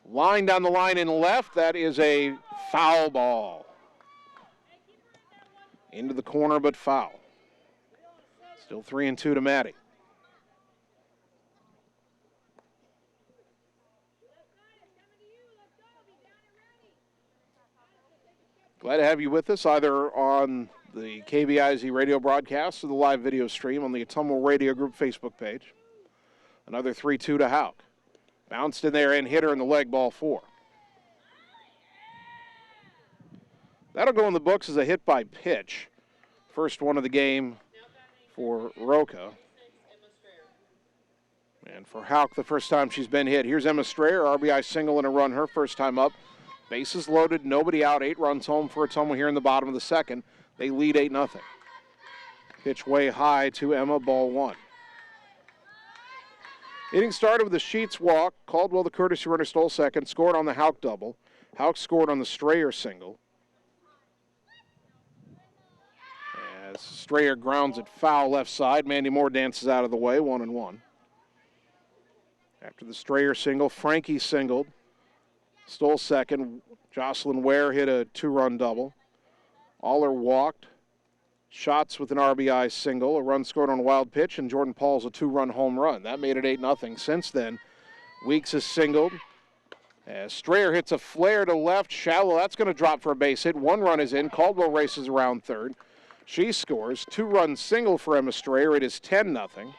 Line down the line in left. That is a foul ball. Into the corner, but foul. Still 3-2 to Maddie. Glad to have you with us either on the KBIZ radio broadcast or the live video stream on the Ottumwa Radio Group Facebook page. Another 3-2 to Houck. Bounced in there and hit her in the leg, ball 4. That'll go in the books as a hit by pitch. First one of the game for Roca. And for Houck, the first time she's been hit. Here's Emma Strayer, RBI single and a run her first time up. Bases loaded, nobody out, 8 runs home for Ottumwa here in the bottom of the second. They lead 8-0. Pitch way high to Emma, ball 1. Inning started with a Sheets walk. Caldwell, the courtesy runner, stole second, scored on the Houck double. Houck scored on the Strayer single. As Strayer grounds it foul left side, Mandy Moore dances out of the way, 1-1. After the Strayer single, Frankie singled, stole second. Jocelyn Ware hit a 2-run double. Aller walked. Shots with an RBI single, a run scored on a wild pitch, and Jordan Paul's a 2-run home run. That made it 8-0. Since then, Weeks has singled. As Strayer hits a flare to left, shallow, that's going to drop for a base hit. 1 run is in. Caldwell races around third. She scores. 2-run single for Emma Strayer. It is 10-0.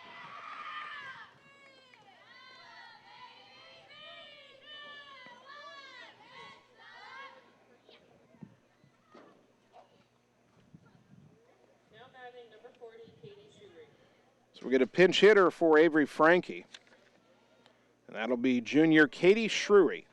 We get a pinch hitter for Avery Frankie, and that'll be junior Katie Shrewy.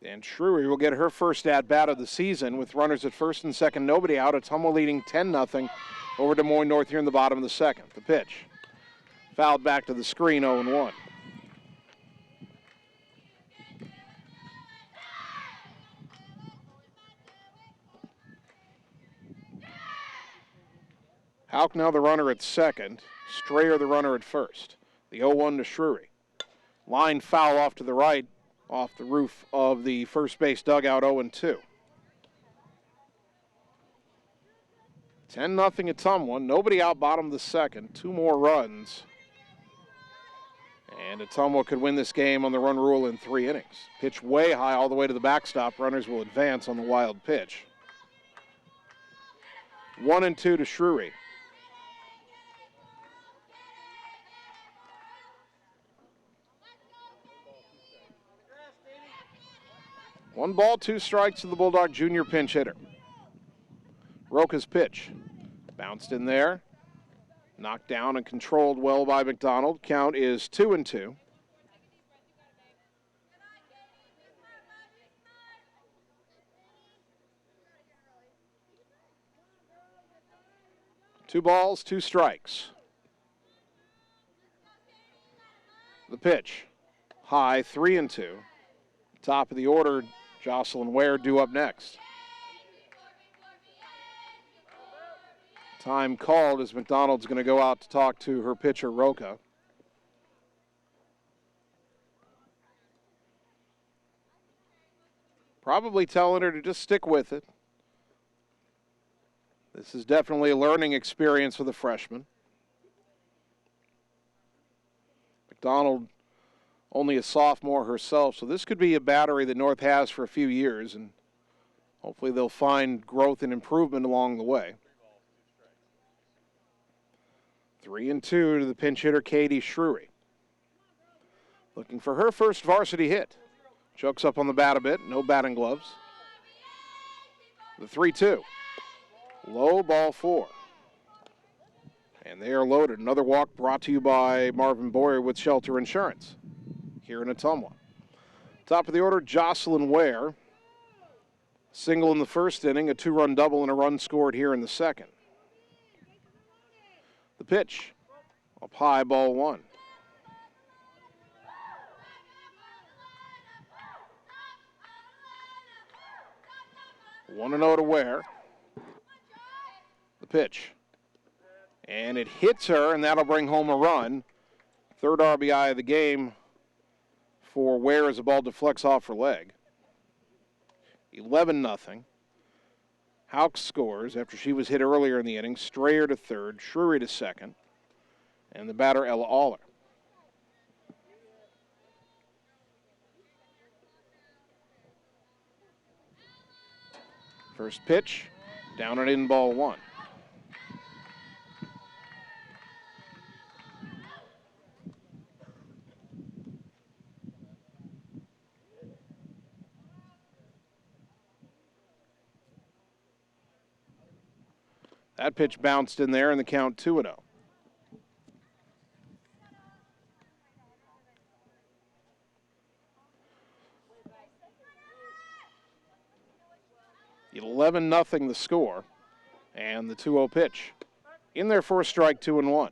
And Shrewy will get her first at-bat of the season with runners at first and second, nobody out. Ottumwa leading 10-0 over Des Moines North here in the bottom of the second. The pitch. Fouled back to the screen, 0-1. Houck now the runner at second. Strayer the runner at first. The 0-1 to Shrewy. Line foul off to the right, off the roof of the first base dugout, 0-2. 10-0 Ottumwa. Nobody out bottom of the second. 2 more runs. And Ottumwa could win this game on the run rule in 3 innings. Pitch way high all the way to the backstop. Runners will advance on the wild pitch. 1-2 to Shrewy. One ball, 2 strikes to the Bulldog junior pinch hitter. Roca's pitch. Bounced in there. Knocked down and controlled well by McDonald. Count is 2-2. Two balls, 2 strikes. The pitch. High, 3-2. Top of the order, Jocelyn Ware due up next. Time called as McDonald's going to go out to talk to her pitcher, Roca. Probably telling her to just stick with it. This is definitely a learning experience for the freshman. McDonald, only a sophomore herself, so this could be a battery that North has for a few years, and hopefully they'll find growth and improvement along the way. 3-2 to the pinch hitter, Katie Shrewy. Looking for her first varsity hit. Chokes up on the bat a bit, no batting gloves. The 3-2. Low, ball 4. And they are loaded. Another walk brought to you by Marvin Boyer with Shelter Insurance here in Ottumwa. Top of the order, Jocelyn Ware. Single in the first inning, a 2-run double, and a run scored here in the second. The pitch, up high, ball 1. One and 0 to Ware. The pitch. And it hits her, and that'll bring home a run. Third RBI of the game for Ware as the ball deflects off her leg. 11-0. Houck scores after she was hit earlier in the inning. Strayer to third, Shrewy to second, and the batter Ella Aller. First pitch, down and in, ball 1. That pitch bounced in there, and the count 2-0. $11-0 the score, and the 2-0 pitch. In there for a strike, 2-1.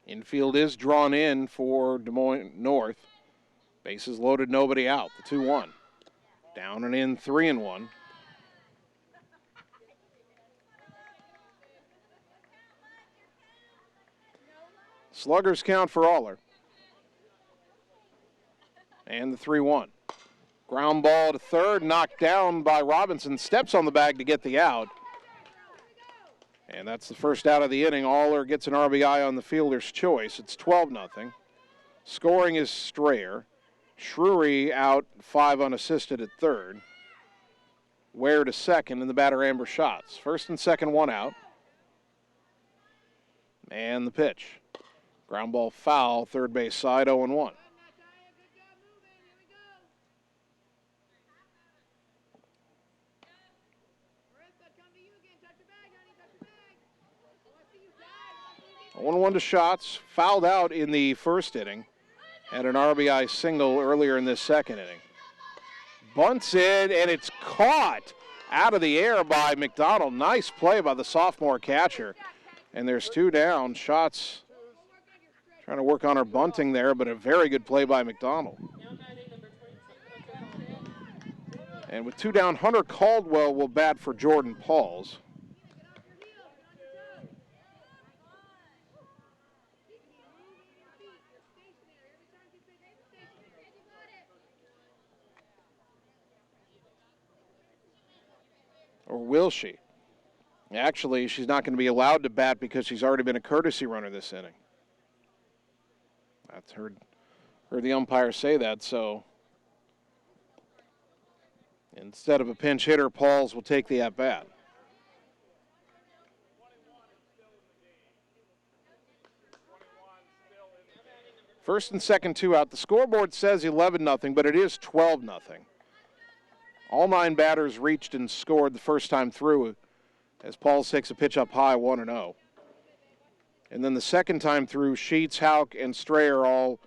Infield is drawn in for Des Moines North. Bases loaded, nobody out. The 2-1. Down and in, 3-1. Sluggers count for Aller. And the 3-1. Ground ball to third, knocked down by Robinson. Steps on the bag to get the out. And that's the first out of the inning. Aller gets an RBI on the fielder's choice. It's 12-0. Scoring is Strayer. Shrewy out, 5 unassisted at third. Ware to second, and the batter Amber Schatz. First and second, 1 out. And the pitch. Ground ball foul, third base side, 0-1. One to Schatz, fouled out in the first inning. Had an RBI single earlier in this second inning. Bunts in, and it's caught out of the air by McDonald. Nice play by the sophomore catcher. And there's 2 down. Schatz trying to work on her bunting there, but a very good play by McDonald. And with 2 down, Hunter Caldwell will bat for Jordan Pauls. Or will she? Actually, she's not going to be allowed to bat because she's already been a courtesy runner this inning. I've heard the umpire say that, so instead of a pinch hitter, Pauls will take the at-bat. First and second, 2 out. The scoreboard says 11-0, but it is 12-0. All 9 batters reached and scored the first time through as Pauls takes a pitch up high, 1-0. And then the second time through, Sheets, Houck, and Strayer all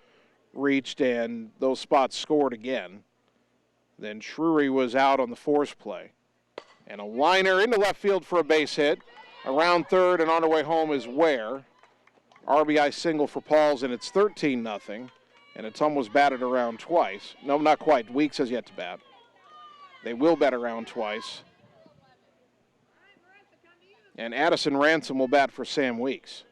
reached, and those spots scored again. Then Shrewy was out on the force play. And a liner into left field for a base hit. Around third and on her way home is Ware. RBI single for Pauls, and it's 13-0. And Ottumwa's batted around twice. No, not quite. Weeks has yet to bat. They will bat around twice. And Addison Ransom will bat for Sam Weeks.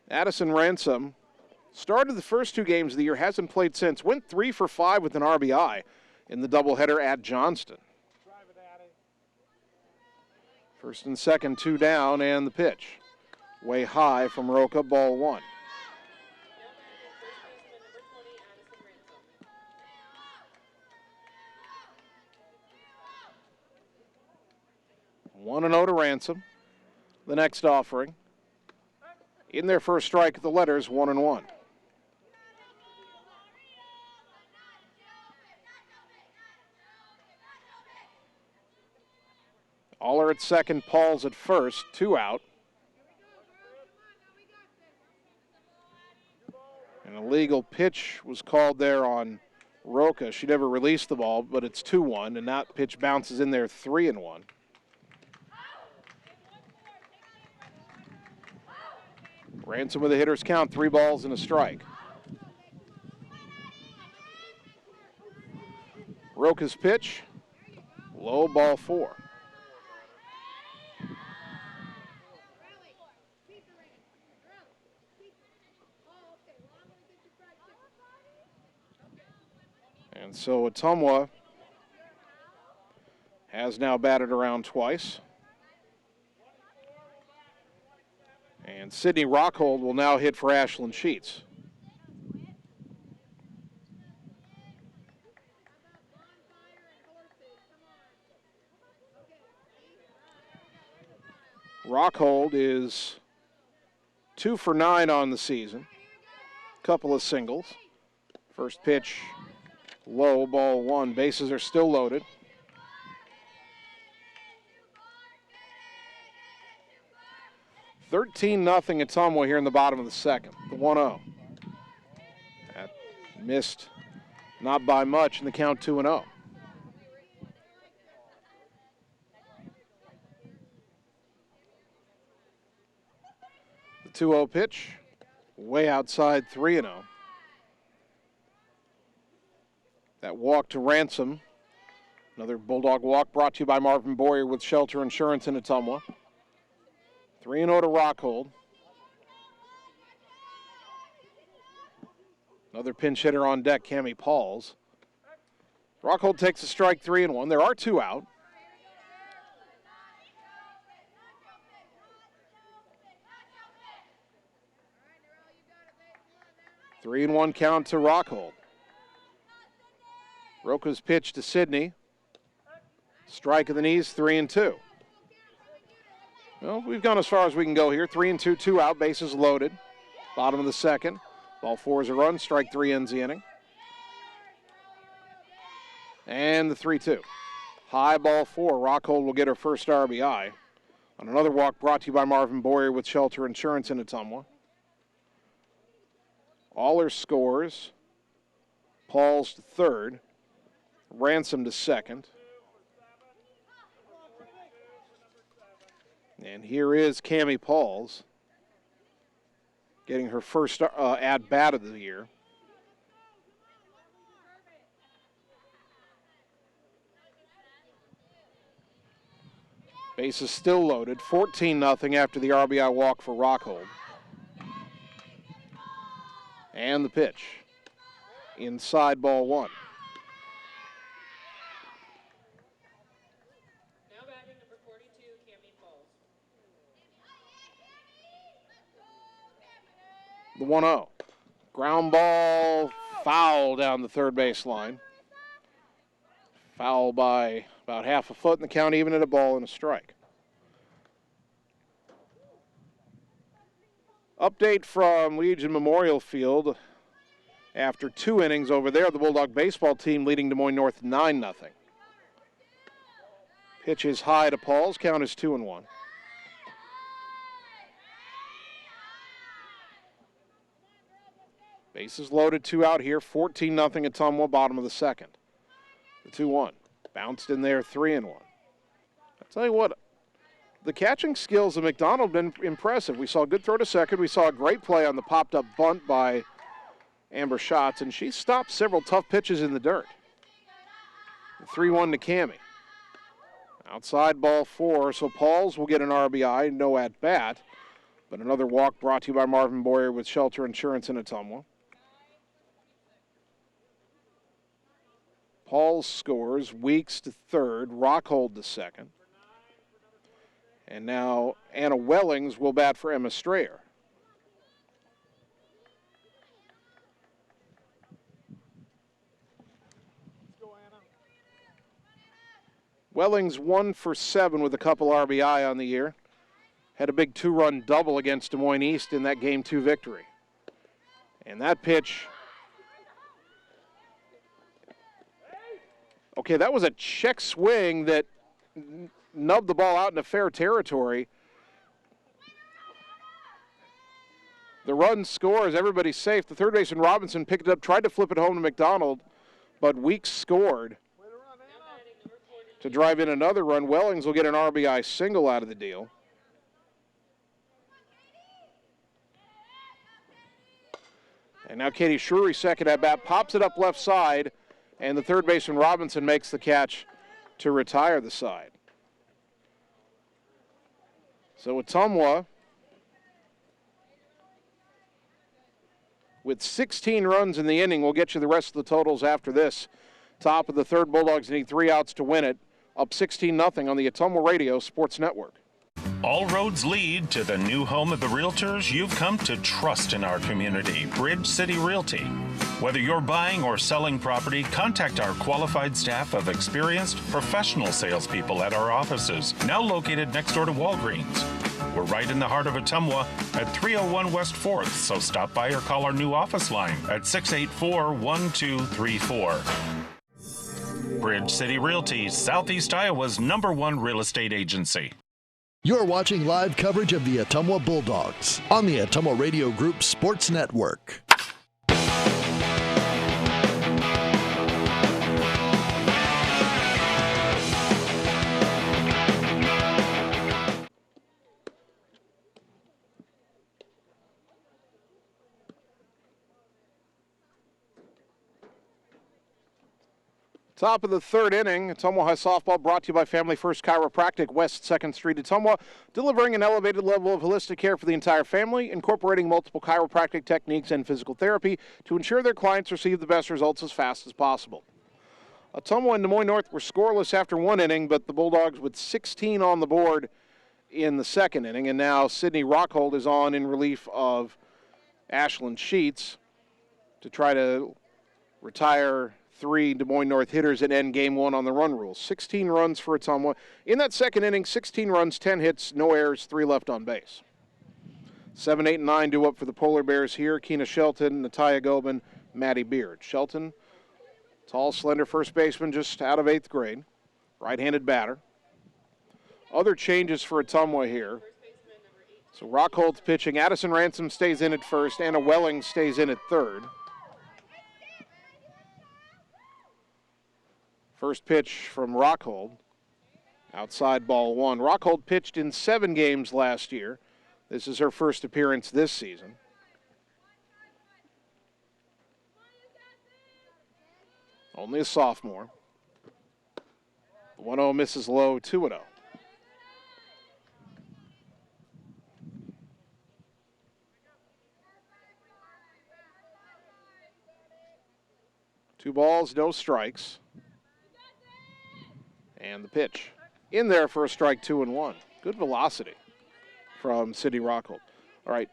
Addison Ransom started the first 2 games of the year, hasn't played since. Went 3 for 5 with an RBI in the doubleheader at Johnston. First and second, 2 down, and the pitch. Way high from Roca, ball 1. 1-0 to Ransom. The next offering. In their first strike, the letters 1-1. Aller at second, Pauls at first, 2 out. An illegal pitch was called there on Roca. She never released the ball, but it's 2-1, and that pitch bounces in there 3-1. Ransom with a hitter's count, 3 balls and a strike. Roca's pitch, low, ball 4. And so Ottumwa has now batted around twice. And Sydney Rockhold will now hit for Ashlyn Sheets. Rockhold is 2 for 9 on the season. Couple of singles. First pitch, low, ball 1. Bases are still loaded. (13-0) Ottumwa here in the bottom of the second. The 1-0. That missed not by much in the count, 2-0. The 2-0 pitch, way outside, 3-0. That walk to Ransom. Another Bulldog walk brought to you by Marvin Boyer with Shelter Insurance in Ottumwa. 3-0 to Rockhold. Another pinch hitter on deck, Cammie Pauls. Rockhold takes a strike, 3-1. There are 2 out. Three and 1 count to Rockhold. Roca's pitch to Sydney. Strike of the knees, 3-2. Well, we've gone as far as we can go here. 3-2, 2 out, bases loaded. Bottom of the second. Ball 4 is a run, strike 3 ends the inning. And the 3-2. High, ball 4. Rockhold will get her first RBI. On another walk brought to you by Marvin Boyer with Shelter Insurance in Ottumwa. Aller scores. Pauls to third. Ransom to second. And here is Cammie Pauls getting her first at-bat of the year. Bases still loaded. 14-0 after the RBI walk for Rockhold. And the pitch. Inside, ball 1. Now batting number 42, Cammie Pauls. The 1-0. Ground ball, foul down the third base line. Foul by about half a foot, and the count even at a ball and a strike. Update from Legion Memorial Field. After 2 innings over there, the Bulldog baseball team leading Des Moines North 9-0. Pitch is high to Pauls. Count is 2-1. Bases loaded, 2 out here. 14-0 Ottumwa, bottom of the second. The 2-1. Bounced in there, 3-1. I'll tell you what, the catching skills of McDonald have been impressive. We saw a good throw to second. We saw a great play on the popped-up bunt by Amber Schatz, and she stopped several tough pitches in the dirt. The 3-1 to Cammie. Outside, ball 4, so Pauls will get an RBI, no at-bat, but another walk brought to you by Marvin Boyer with Shelter Insurance in Ottumwa. Pauls scores, Weeks to third, Rockhold to second. And now Anna Wellings will bat for Emma Strayer. Wellings 1 for 7 with a couple RBI on the year. Had a big 2-run double against Des Moines East in that Game 2 victory. And that pitch, okay, that was a check swing that nubbed the ball out into fair territory. The run scores, everybody's safe. The third baseman Robinson picked it up, tried to flip it home to McDonald, but Weeks scored to drive in another run. Wellings will get an RBI single out of the deal. And now Katie Shrewy, second at bat, pops it up left side, and the third baseman Robinson makes the catch to retire the side. So Ottumwa, with 16 runs in the inning, we'll get you the rest of the totals after this. Top of the third, Bulldogs need 3 outs to win it. Up 16-0 on the Ottumwa Radio Sports Network. All roads lead to the new home of the realtors you've come to trust in our community, Bridge City Realty. Whether you're buying or selling property, contact our qualified staff of experienced professional salespeople at our offices, now located next door to Walgreens. We're right in the heart of Ottumwa at 301 West 4th, so stop by or call our new office line at 684-1234. Bridge City Realty, Southeast Iowa's #1 real estate agency. You're watching live coverage of the Ottumwa Bulldogs on the Ottumwa Radio Group Sports Network. Top of the third inning, Ottumwa High Softball brought to you by Family First Chiropractic, West 2nd Street, Ottumwa, delivering an elevated level of holistic care for the entire family, incorporating multiple chiropractic techniques and physical therapy to ensure their clients receive the best results as fast as possible. Ottumwa and Des Moines North were scoreless after 1 inning, but the Bulldogs with 16 on the board in the second inning, and now Sydney Rockhold is on in relief of Ashlyn Sheets to try to retire 3 Des Moines North hitters and end Game 1 on the run rule. 16 runs for Ottumwa. In that second inning, 16 runs, 10 hits, no errors, 3 left on base. 7, 8, and 9 due up for the Polar Bears here. Keena Shelton, Natalia Gobin, Maddie Beard. Shelton, tall, slender first baseman, just out of 8th grade. Right-handed batter. Other changes for Ottumwa here. So Rockhold's pitching. Addison Ransom stays in at first. Anna Welling stays in at third. First pitch from Rockhold, outside ball 1. Rockhold pitched in 7 games last year. This is her first appearance this season. Only a sophomore. 1-0 misses low, 2-0. Two balls, no strikes. And the pitch in there for a strike, 2-1. Good velocity from Sydney Rockhold. All right,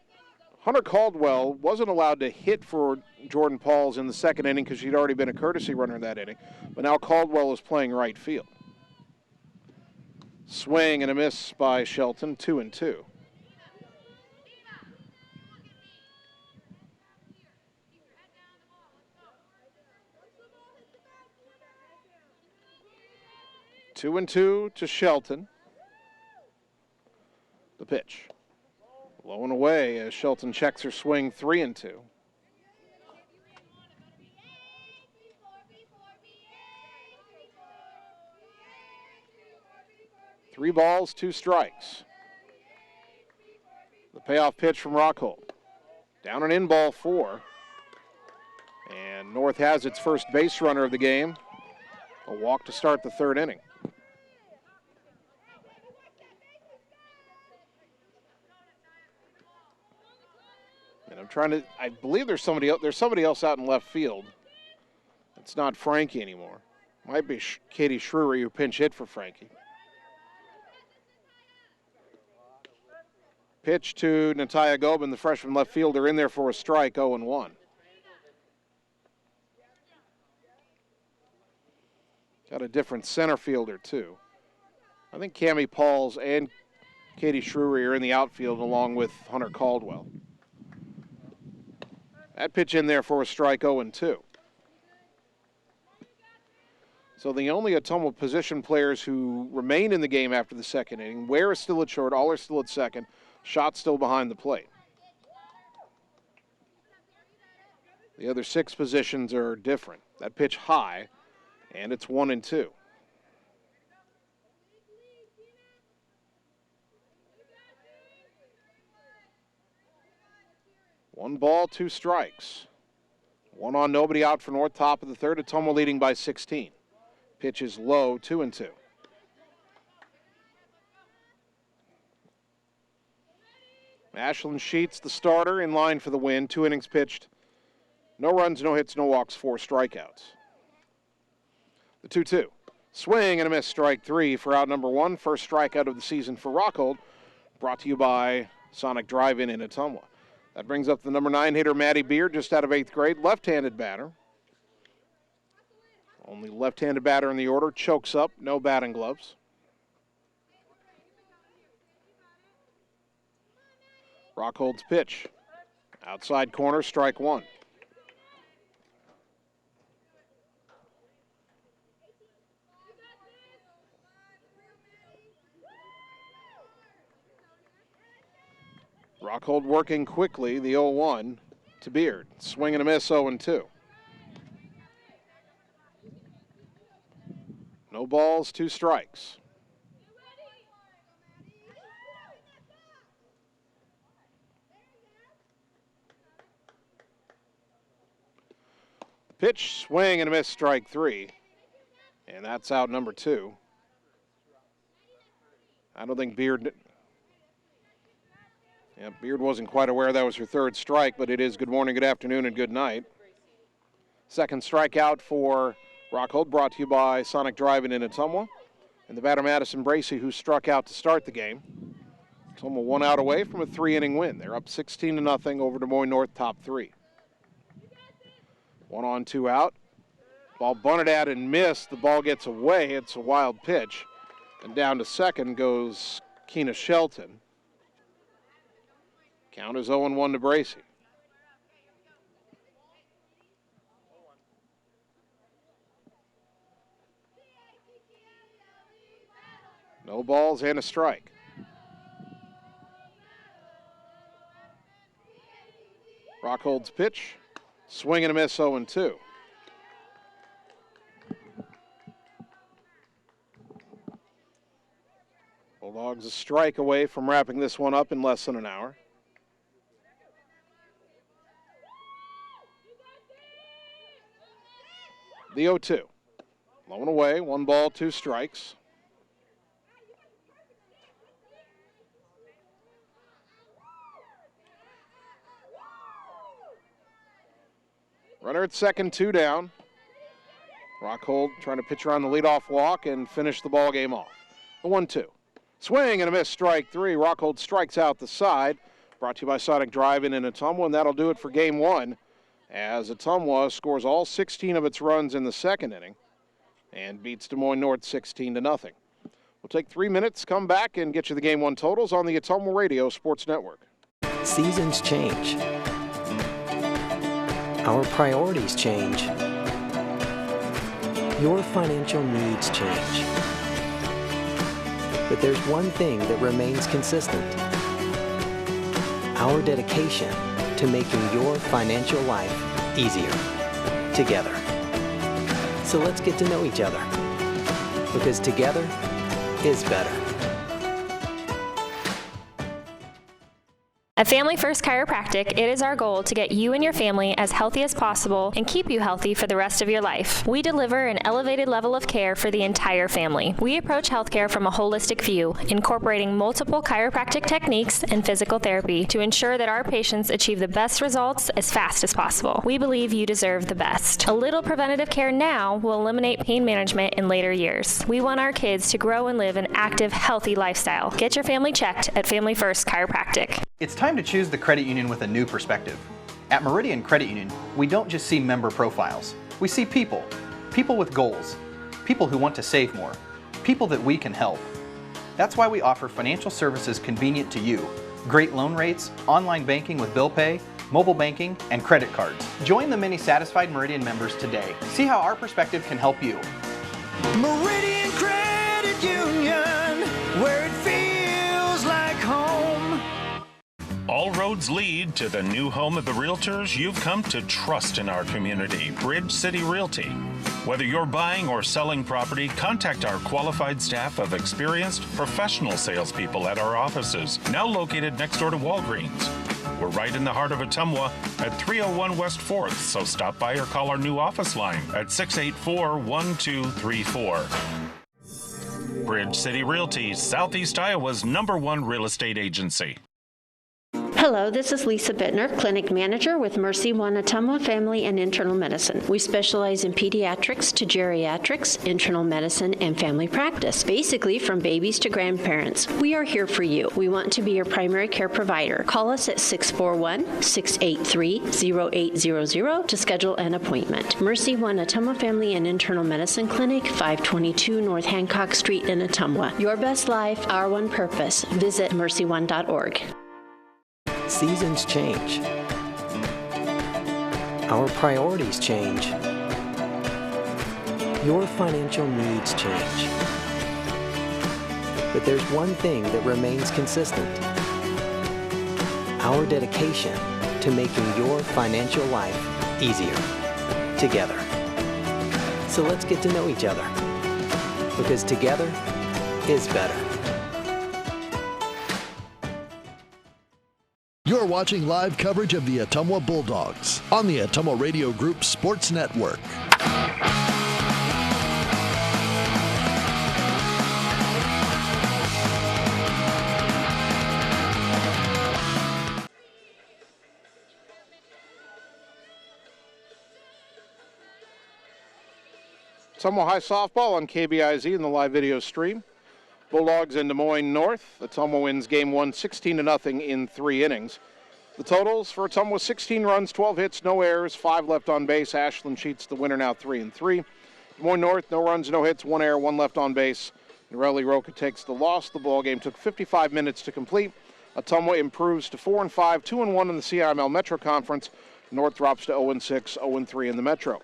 Hunter Caldwell wasn't allowed to hit for Jordan Pauls in the second inning because she'd already been a courtesy runner in that inning. But now Caldwell is playing right field. Swing and a miss by Shelton, 2-2. Two and two to Shelton. The pitch. Low and away as Shelton checks her swing, 3-2. Three balls, 2 strikes. The payoff pitch from Rockhold. Down and in, ball 4. And North has its first base runner of the game. A walk to start the third inning. And I'm trying to, I believe there's somebody else out in left field. It's not Frankie anymore. Might be Katie Shrewy who pinch hit for Frankie. Pitch to Natalia Gobin, the freshman left fielder, in there for a strike, 0-1. Got a different center fielder, too. I think Cammie Pauls and Katie Shrewery are in the outfield along with Hunter Caldwell. That pitch in there for a strike, 0-2. So the only Ottumwa position players who remain in the game after the second inning, Ware is still at short, all are still at second, Schott still behind the plate. The other 6 positions are different. That pitch high, and it's 1-2. One ball, 2 strikes. 1 on, nobody out for North, top of the third. Ottumwa leading by 16. Pitch is low, 2-2. Ashlyn Sheets, the starter, in line for the win. 2 innings pitched. No runs, no hits, no walks, 4 strikeouts. The 2-2. Swing and a miss, strike 3 for out number 1. First strikeout of the season for Rockhold. Brought to you by Sonic Drive-In in Ottumwa. That brings up the number 9 hitter, Maddie Beard, just out of 8th grade. Left-handed batter. Only left-handed batter in the order. Chokes up, no batting gloves. Rockhold's pitch. Outside corner, strike 1. Rockhold working quickly, the 0-1 to Beard. Swing and a miss, 0-2. No balls, 2 strikes. Pitch, swing and a miss, strike 3. And that's out number 2. I don't think Beard... Yeah, Beard wasn't quite aware that was her 3rd strike, but it is good morning, good afternoon, and good night. Second strikeout for Rockhold, brought to you by Sonic Drive-In in Ottumwa. And the batter, Madison Bracey, who struck out to start the game. Ottumwa 1 out away from a 3-inning win. They're up 16-0 over Des Moines North, top 3. 1 on, 2 out. Ball bunted at and missed. The ball gets away. It's a wild pitch. And down to second goes Keena Shelton. Count is 0-1 to Bracey. No balls and a strike. Rockhold's pitch. Swing and a miss, 0-2. Bulldogs a strike away from wrapping this one up in less than an hour. The 0-2. Low and away, 1 ball, 2 strikes. Runner at second, 2 down. Rockhold trying to pitch around the leadoff walk and finish the ball game off. The 1-2. Swing and a miss, strike 3. Rockhold strikes out the side. Brought to you by Sonic Drive-In Ottumwa, and that'll do it for game 1. As Ottumwa scores all 16 of its runs in the second inning and beats Des Moines North 16-0. We'll take 3 minutes, come back, and get you the Game 1 totals on the Ottumwa Radio Sports Network. Seasons change. Our priorities change. Your financial needs change. But there's one thing that remains consistent. Our dedication to making your financial life easier together. So let's get to know each other, because together is better. At Family First Chiropractic, it is our goal to get you and your family as healthy as possible and keep you healthy for the rest of your life. We deliver an elevated level of care for the entire family. We approach healthcare from a holistic view, incorporating multiple chiropractic techniques and physical therapy to ensure that our patients achieve the best results as fast as possible. We believe you deserve the best. A little preventative care now will eliminate pain management in later years. We want our kids to grow and live an active, healthy lifestyle. Get your family checked at Family First Chiropractic. It's time to choose the credit union with a new perspective. At Meridian Credit Union, we don't just see member profiles. We see people. People with goals. People who want to save more. People that we can help. That's why we offer financial services convenient to you. Great loan rates, online banking with bill pay, mobile banking, and credit cards. Join the many satisfied Meridian members today. See how our perspective can help you. Meridian Credit Union, where it feels like home. All roads lead to the new home of the realtors you've come to trust in our community, Bridge City Realty. Whether you're buying or selling property, contact our qualified staff of experienced professional salespeople at our offices, now located next door to Walgreens. We're right in the heart of Ottumwa at 301 West 4th, so stop by or call our new office line at 684-1234. Bridge City Realty, Southeast Iowa's #1 real estate agency. Hello, this is Lisa Bittner, Clinic Manager with Mercy One Ottumwa Family and Internal Medicine. We specialize in pediatrics to geriatrics, internal medicine, and family practice, basically from babies to grandparents. We are here for you. We want to be your primary care provider. Call us at 641-683-0800 to schedule an appointment. Mercy One Ottumwa Family and Internal Medicine Clinic, 522 North Hancock Street in Ottumwa. Your best life, our one purpose. Visit mercyone.org. Seasons change. Our priorities change. Your financial needs change. But there's one thing that remains consistent: our dedication to making your financial life easier together. So let's get to know each other, because together is better. You're watching live coverage of the Ottumwa Bulldogs on the Ottumwa Radio Group Sports Network. Ottumwa High softball on KBIZ in the live video stream. Bulldogs in Des Moines North. Ottumwa wins game 1 16-0 in 3 innings. The totals for Ottumwa: 16 runs, 12 hits, no errors, 5 left on base. Ashland Sheets the winner, now 3-3. Des Moines North, no runs, no hits, 1 error, 1 left on base. Norelli Roca takes the loss. The ball game took 55 minutes to complete. Ottumwa improves to 4-5, 2-1 in the CIML Metro Conference. North drops to 0-6, 0-3 in the Metro.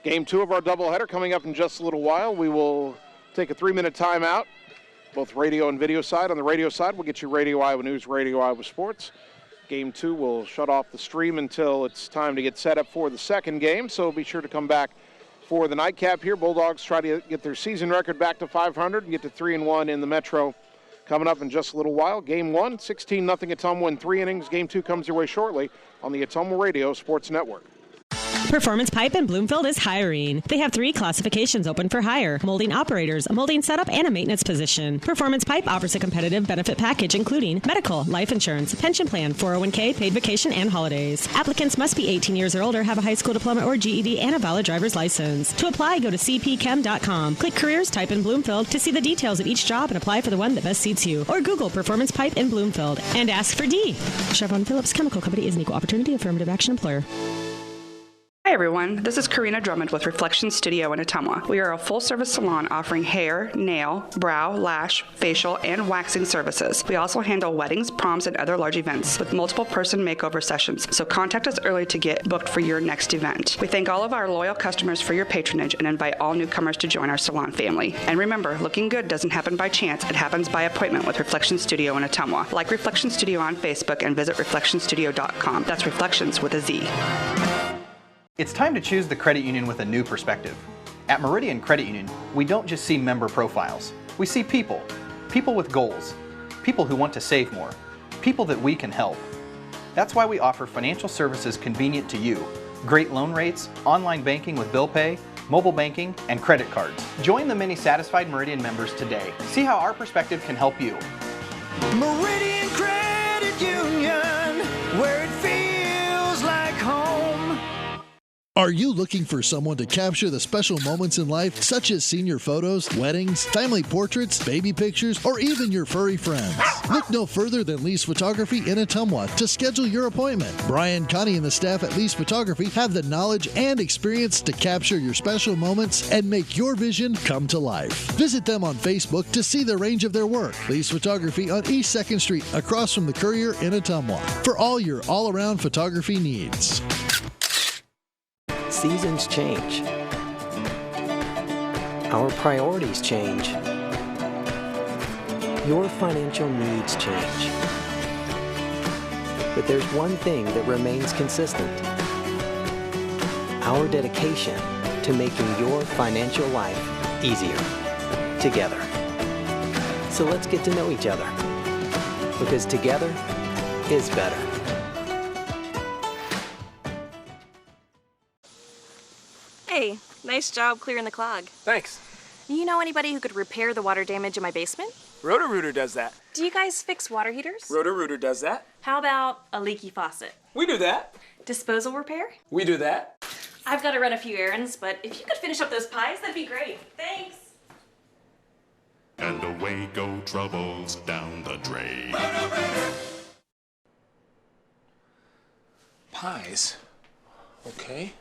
Game 2 of our doubleheader coming up in just a little while. We will take a 3-minute timeout, both radio and video side. On the radio side, we'll get you Radio Iowa News, Radio Iowa Sports. Game 2 will shut off the stream until it's time to get set up for the second game, so be sure to come back for the nightcap here. Bulldogs try to get their season record back to 500 and get to 3-1 in the Metro coming up in just a little while. Game 1, 16-0 Ottumwa in 3 innings. Game 2 comes your way shortly on the Ottumwa Radio Sports Network. Performance Pipe in Bloomfield is hiring. They have 3 classifications open for hire: molding operators, a molding setup, and a maintenance position. Performance Pipe offers a competitive benefit package including medical, life insurance, pension plan, 401k, paid vacation, and holidays. Applicants must be 18 years or older, have a high school diploma or GED, and a valid driver's license. To apply, go to cpchem.com. Click Careers, type in Bloomfield to see the details of each job and apply for the one that best suits you. Or Google Performance Pipe in Bloomfield and ask for D. Chevron Phillips Chemical Company is an equal opportunity affirmative action employer. Hi everyone, this is Karina Drummond with Reflection Studio in Ottumwa. We are a full-service salon offering hair, nail, brow, lash, facial, and waxing services. We also handle weddings, proms, and other large events with multiple person makeover sessions, so contact us early to get booked for your next event. We thank all of our loyal customers for your patronage and invite all newcomers to join our salon family. And remember, looking good doesn't happen by chance, it happens by appointment with Reflection Studio in Ottumwa. Like Reflection Studio on Facebook and visit reflectionstudio.com. That's Reflections with a Z. It's time to choose the credit union with a new perspective. At Meridian Credit Union, we don't just see member profiles. We see people. People with goals. People who want to save more. People that we can help. That's why we offer financial services convenient to you. Great loan rates, online banking with bill pay, mobile banking, and credit cards. Join the many satisfied Meridian members today. See how our perspective can help you. Meridian Credit Union, where it feels like home. Are you looking for someone to capture the special moments in life, such as senior photos, weddings, family portraits, baby pictures, or even your furry friends? Look no further than Lee's Photography in Ottumwa to schedule your appointment. Brian, Connie, and the staff at Lee's Photography have the knowledge and experience to capture your special moments and make your vision come to life. Visit them on Facebook to see the range of their work. Lee's Photography on East 2nd Street, across from the Courier in Ottumwa, for all your all-around photography needs. Seasons change. Our priorities change. Your financial needs change. But there's one thing that remains consistent: our dedication to making your financial life easier together. So let's get to know each other, because together is better. Hey, nice job clearing the clog. Thanks. You know anybody who could repair the water damage in my basement? Roto-Rooter does that. Do you guys fix water heaters? Roto-Rooter does that. How about a leaky faucet? We do that. Disposal repair? We do that. I've got to run a few errands, but if you could finish up those pies, that'd be great. Thanks. And away go troubles down the drain. Pies? Okay.